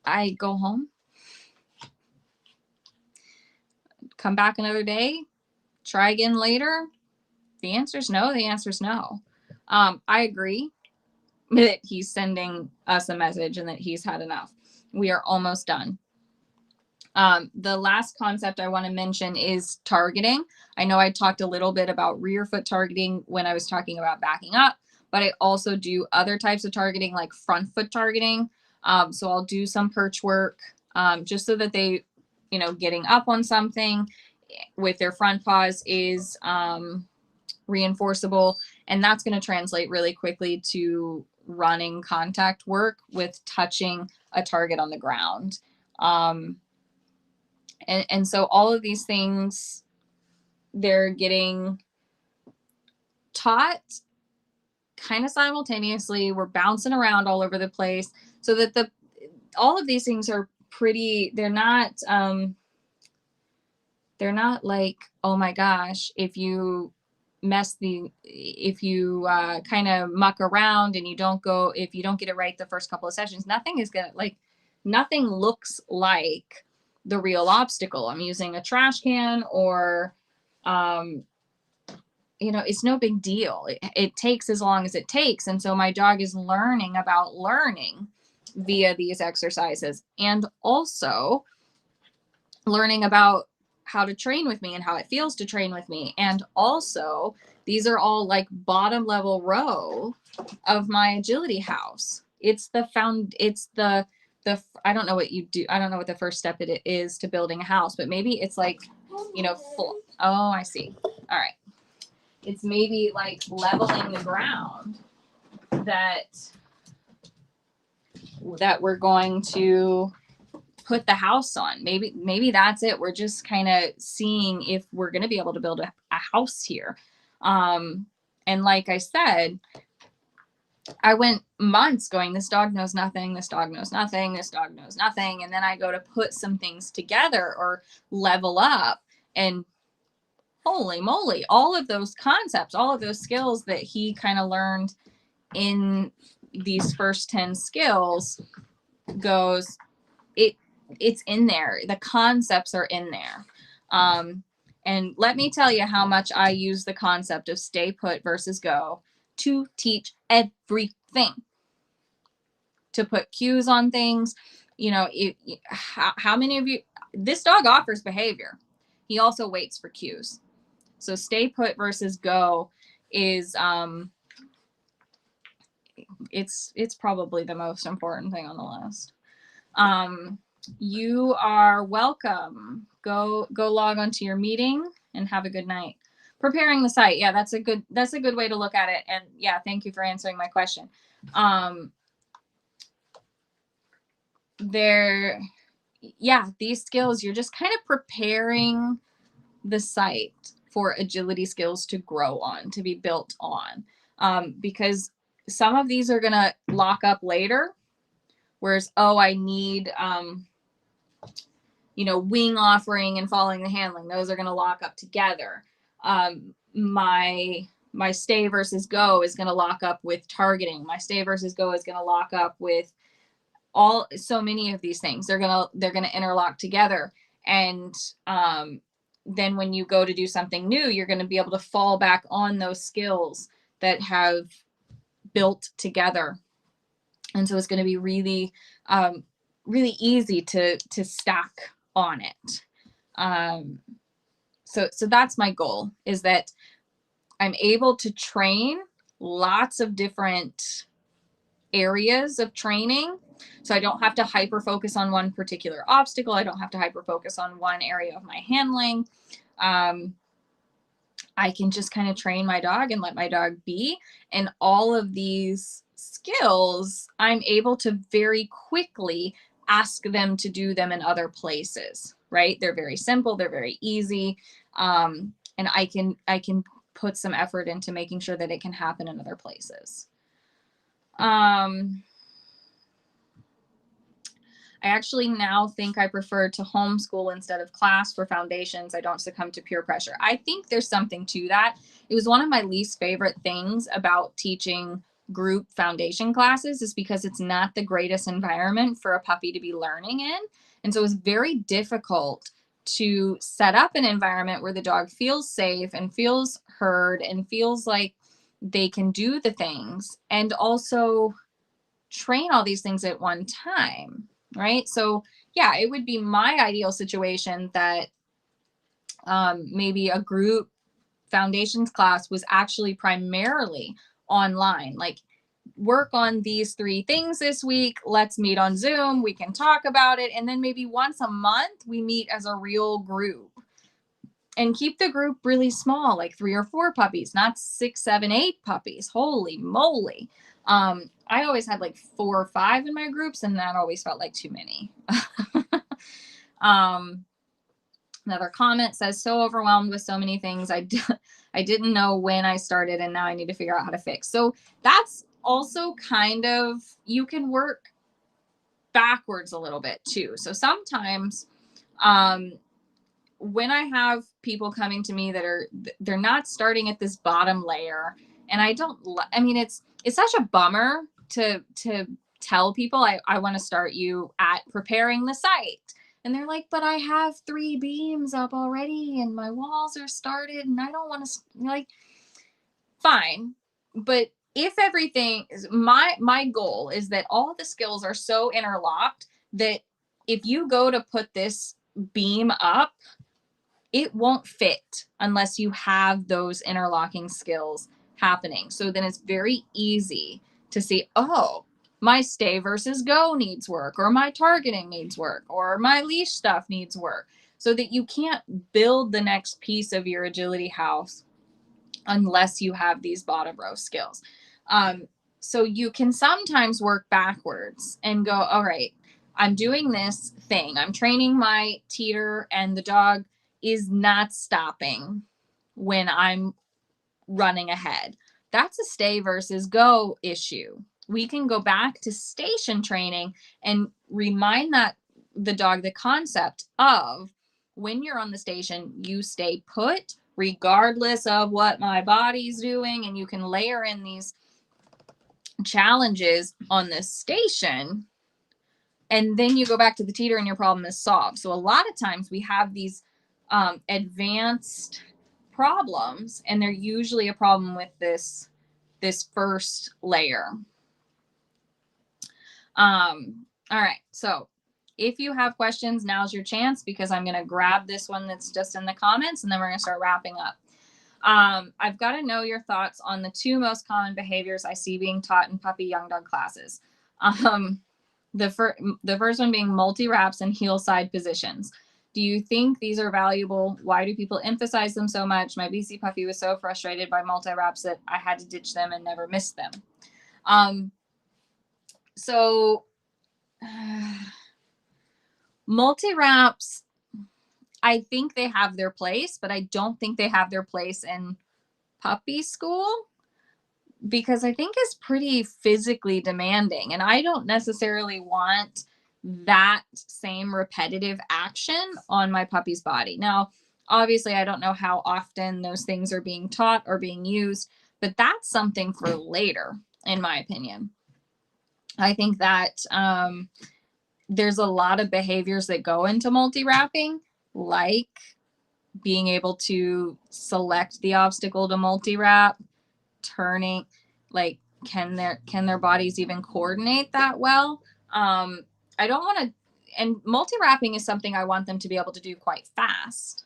I go home, come back another day, try again later. The answer is no. The answer is no. I agree that he's sending us a message and that he's had enough. We are almost done. The last concept I want to mention is targeting. I know I talked a little bit about rear foot targeting when I was talking about backing up, but I also do other types of targeting like front foot targeting. So I'll do some perch work just so that they, you know, getting up on something with their front paws is reinforceable. And that's going to translate really quickly to running contact work with touching a target on the ground. And so all of these things, they're getting taught kind of simultaneously. We're bouncing around all over the place so that all of these things are pretty, they're not like, oh my gosh, if you if you kind of muck around and if you don't get it right the first couple of sessions, nothing looks like the real obstacle. I'm using a trash can, or it's no big deal. It takes as long as it takes. And so my dog is learning about learning via these exercises, and also learning about how to train with me and how it feels to train with me. And also, these are all like bottom level row of my agility house. It's the I don't know what you do. I don't know what the first step it is to building a house, but maybe it's like, full. Oh, I see. All right. It's maybe like leveling the ground that we're going to put the house on. Maybe that's it. We're just kind of seeing if we're going to be able to build a house here. And like I said, I went months going, this dog knows nothing, this dog knows nothing, this dog knows nothing. And then I go to put some things together or level up, and holy moly, all of those concepts, all of those skills that he kind of learned in these first 10 skills it's in there. The concepts are in there. And let me tell you how much I use the concept of stay put versus go to teach everything, to put cues on things. How many of you, this dog offers behavior. He also waits for cues. So stay put versus go is, it's probably the most important thing on the list. You are welcome. Go log onto your meeting and have a good night. Preparing the site. Yeah, that's a good way to look at it. And yeah, thank you for answering my question. These skills, you're just kind of preparing the site for agility skills to grow on, to be built on. Because some of these are going to lock up later. Whereas, I need, wing offering and following the handling. Those are going to lock up together. My stay versus go is going to lock up with targeting. My stay versus go is going to lock up with so many of these things. They're going to interlock together. And then when you go to do something new, you're going to be able to fall back on those skills that have built together. And so it's going to be really, really easy to stack on it. So that's my goal, is that I'm able to train lots of different areas of training. So I don't have to hyper focus on one particular obstacle. I don't have to hyper focus on one area of my handling. I can just kind of train my dog and let my dog be. And all of these skills, I'm able to very quickly ask them to do them in other places, right? They're very simple. They're very easy. And I can put some effort into making sure that it can happen in other places. I actually now think I prefer to homeschool instead of class for foundations. I don't succumb to peer pressure. I think there's something to that. It was one of my least favorite things about teaching group foundation classes, is because it's not the greatest environment for a puppy to be learning in. And so it was very difficult to set up an environment where the dog feels safe and feels heard and feels like they can do the things, and also train all these things at one time. Right. So yeah, it would be my ideal situation that maybe a group foundations class was actually primarily online, like, work on these 3 things this week. Let's meet on Zoom. We can talk about it. And then maybe once a month we meet as a real group, and keep the group really small, like 3 or 4 puppies, not 6, 7, 8 puppies. Holy moly. I always had like 4 or 5 in my groups, and that always felt like too many. Another comment says, so overwhelmed with so many things. I didn't know when I started, and now I need to figure out how to fix. So that's also kind of, you can work backwards a little bit too. So sometimes when I have people coming to me that they're not starting at this bottom layer, and I mean, it's such a bummer to tell people I want to start you at preparing the site. And they're like, but I have 3 beams up already and my walls are started and I don't want to, like, fine. But if everything is, my goal is that all the skills are so interlocked that if you go to put this beam up, it won't fit unless you have those interlocking skills happening. So then it's very easy to see, oh, my stay versus go needs work, or my targeting needs work, or my leash stuff needs work, so that you can't build the next piece of your agility house unless you have these bottom row skills. So you can sometimes work backwards and go, all right, I'm doing this thing. I'm training my teeter and the dog is not stopping when I'm running ahead. That's a stay versus go issue. We can go back to station training and remind the dog the concept of, when you're on the station, you stay put regardless of what my body's doing, and you can layer in these challenges on the station, and then you go back to the teeter and your problem is solved. So a lot of times we have these advanced problems, and they're usually a problem with this first layer. All right, so if you have questions, now's your chance, because I'm going to grab this one that's just in the comments and then we're going to start wrapping up. I've got to know your thoughts on the 2 most common behaviors I see being taught in puppy young dog classes. The first one being multi-wraps and heel side positions. Do you think these are valuable? Why do people emphasize them so much? My BC puppy was so frustrated by multi-wraps that I had to ditch them and never missed them. So multi-wraps, I think they have their place, but I don't think they have their place in puppy school, because I think it's pretty physically demanding, and I don't necessarily want that same repetitive action on my puppy's body. Now, obviously, I don't know how often those things are being taught or being used, but that's something for later, in my opinion. I think that there's a lot of behaviors that go into multi-wrapping, like being able to select the obstacle to multi-wrap, turning, like, can their bodies even coordinate that well? I don't want to, and multi-wrapping is something I want them to be able to do quite fast.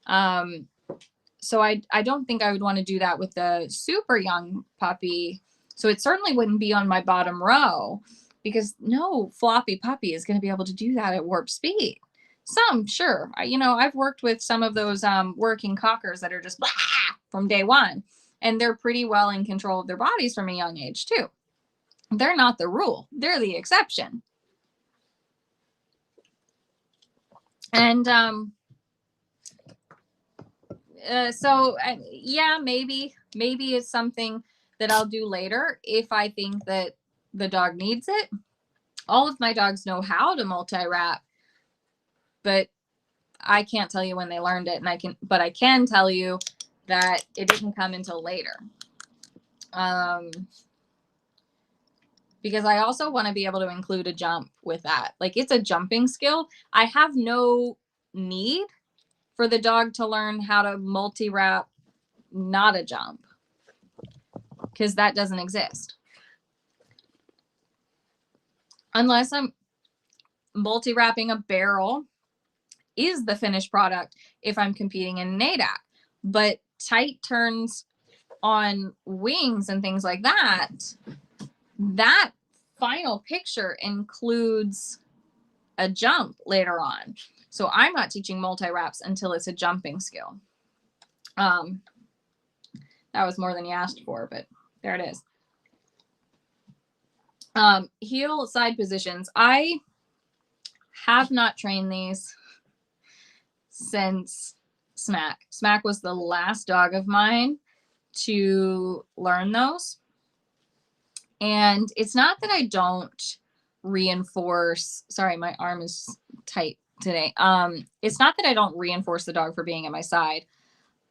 So I don't think I would want to do that with the super young puppy. So it certainly wouldn't be on my bottom row, because no floppy puppy is going to be able to do that at warp speed. Some, sure. I've worked with some of those working cockers that are just blah from day one, and they're pretty well in control of their bodies from a young age too. They're not the rule. They're the exception. And yeah, maybe it's something that I'll do later if I think that the dog needs it. All of my dogs know how to multi-wrap, but I can't tell you when they learned it, but I can tell you that it didn't come until later. Because I also want to be able to include a jump with that. Like, it's a jumping skill. I have no need for the dog to learn how to multi-wrap, not a jump, because that doesn't exist. Unless I'm multi-wrapping a barrel is the finished product if I'm competing in an ADAC. But tight turns on wings and things like that, that final picture includes a jump later on. So I'm not teaching multi-wraps until it's a jumping skill. That was more than you asked for, but there it is. Heel side positions. I have not trained these since Smack. Smack was the last dog of mine to learn those. And it's not that I don't reinforce, sorry, my arm is tight today. It's not that I don't reinforce the dog for being at my side.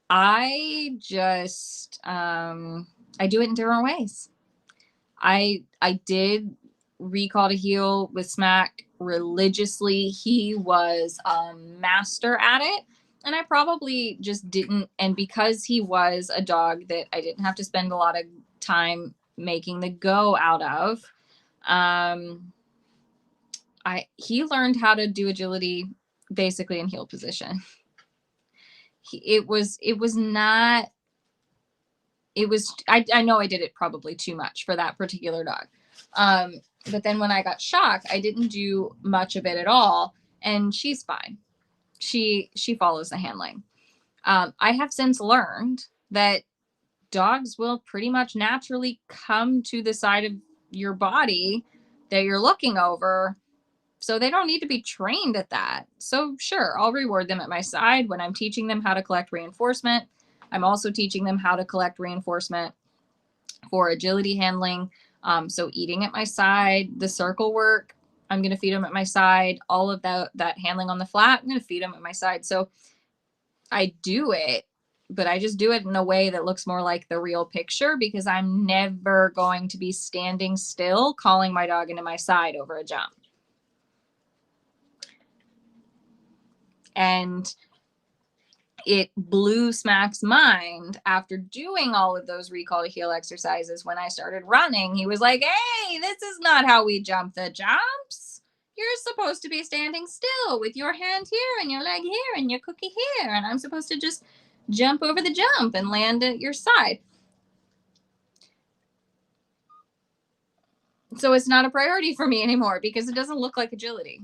I just, I do it in different ways. I did recall to heel with Smack religiously. He was a master at it. And I probably just didn't. And because he was a dog that I didn't have to spend a lot of time making the go out of, he learned how to do agility basically in heel position. I know I did it probably too much for that particular dog. But then when I got Shock, I didn't do much of it at all. And she's fine. She follows the handling. I have since learned that dogs will pretty much naturally come to the side of your body that you're looking over. So they don't need to be trained at that. So sure, I'll reward them at my side when I'm teaching them how to collect reinforcement. I'm also teaching them how to collect reinforcement for agility handling. So eating at my side, the circle work, I'm going to feed them at my side. All of that handling on the flat, I'm going to feed them at my side. So I do it, but I just do it in a way that looks more like the real picture, because I'm never going to be standing still calling my dog into my side over a jump. And it blew Smack's mind after doing all of those recall to heel exercises. When I started running, he was like, hey, this is not how we jump the jumps. You're supposed to be standing still with your hand here and your leg here and your cookie here. And I'm supposed to just jump over the jump and land at your side. So it's not a priority for me anymore because it doesn't look like agility.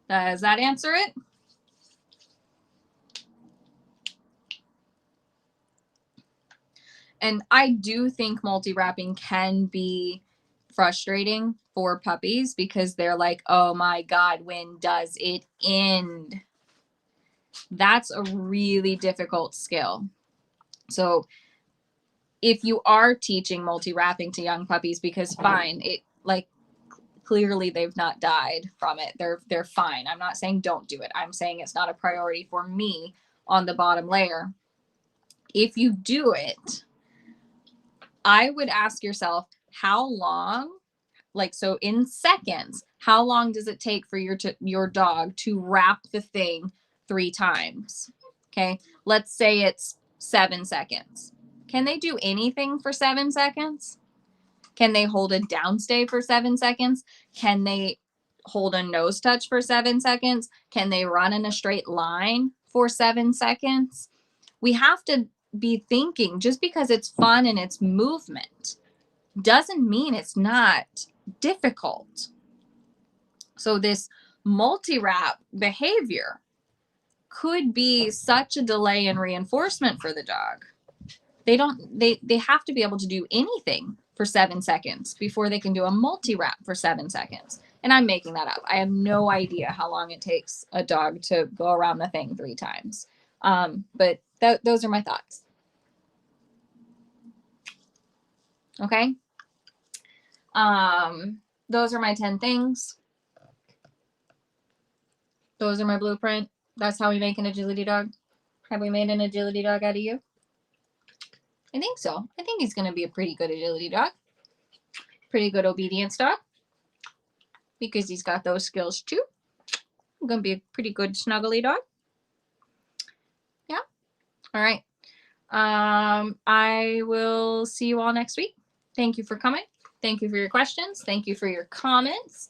Does that answer it? And I do think multi-wrapping can be frustrating for puppies because they're like, oh my God, when does it end? That's a really difficult skill. So if you are teaching multi-wrapping to young puppies, because fine, it like clearly they've not died from it. They're fine. I'm not saying don't do it. I'm saying it's not a priority for me on the bottom layer. If you do it, I would ask yourself, how long, like, so in seconds, how long does it take for your dog to wrap the thing 3 times? Okay. Let's say it's 7 seconds. Can they do anything for 7 seconds? Can they hold a downstay for 7 seconds? Can they hold a nose touch for 7 seconds? Can they run in a straight line for 7 seconds? We have to be thinking, just because it's fun and it's movement doesn't mean it's not difficult. So this multi-wrap behavior could be such a delay in reinforcement for the dog. They have to be able to do anything for 7 seconds before they can do a multi-wrap for 7 seconds. And I'm making that up. I have no idea how long it takes a dog to go around the thing 3 times. But those are my thoughts. Okay. Those are my 10 things. Those are my blueprint. That's how we make an agility dog. Have we made an agility dog out of you? I think so. I think he's going to be a pretty good agility dog. Pretty good obedience dog. Because he's got those skills too. I'm going to be a pretty good snuggly dog. Yeah. All right. I will see you all next week. Thank you for coming. Thank you for your questions. Thank you for your comments.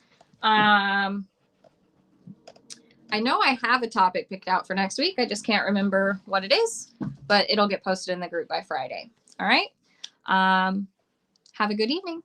I know I have a topic picked out for next week. I just can't remember what it is, but it'll get posted in the group by Friday. All right. Have a good evening.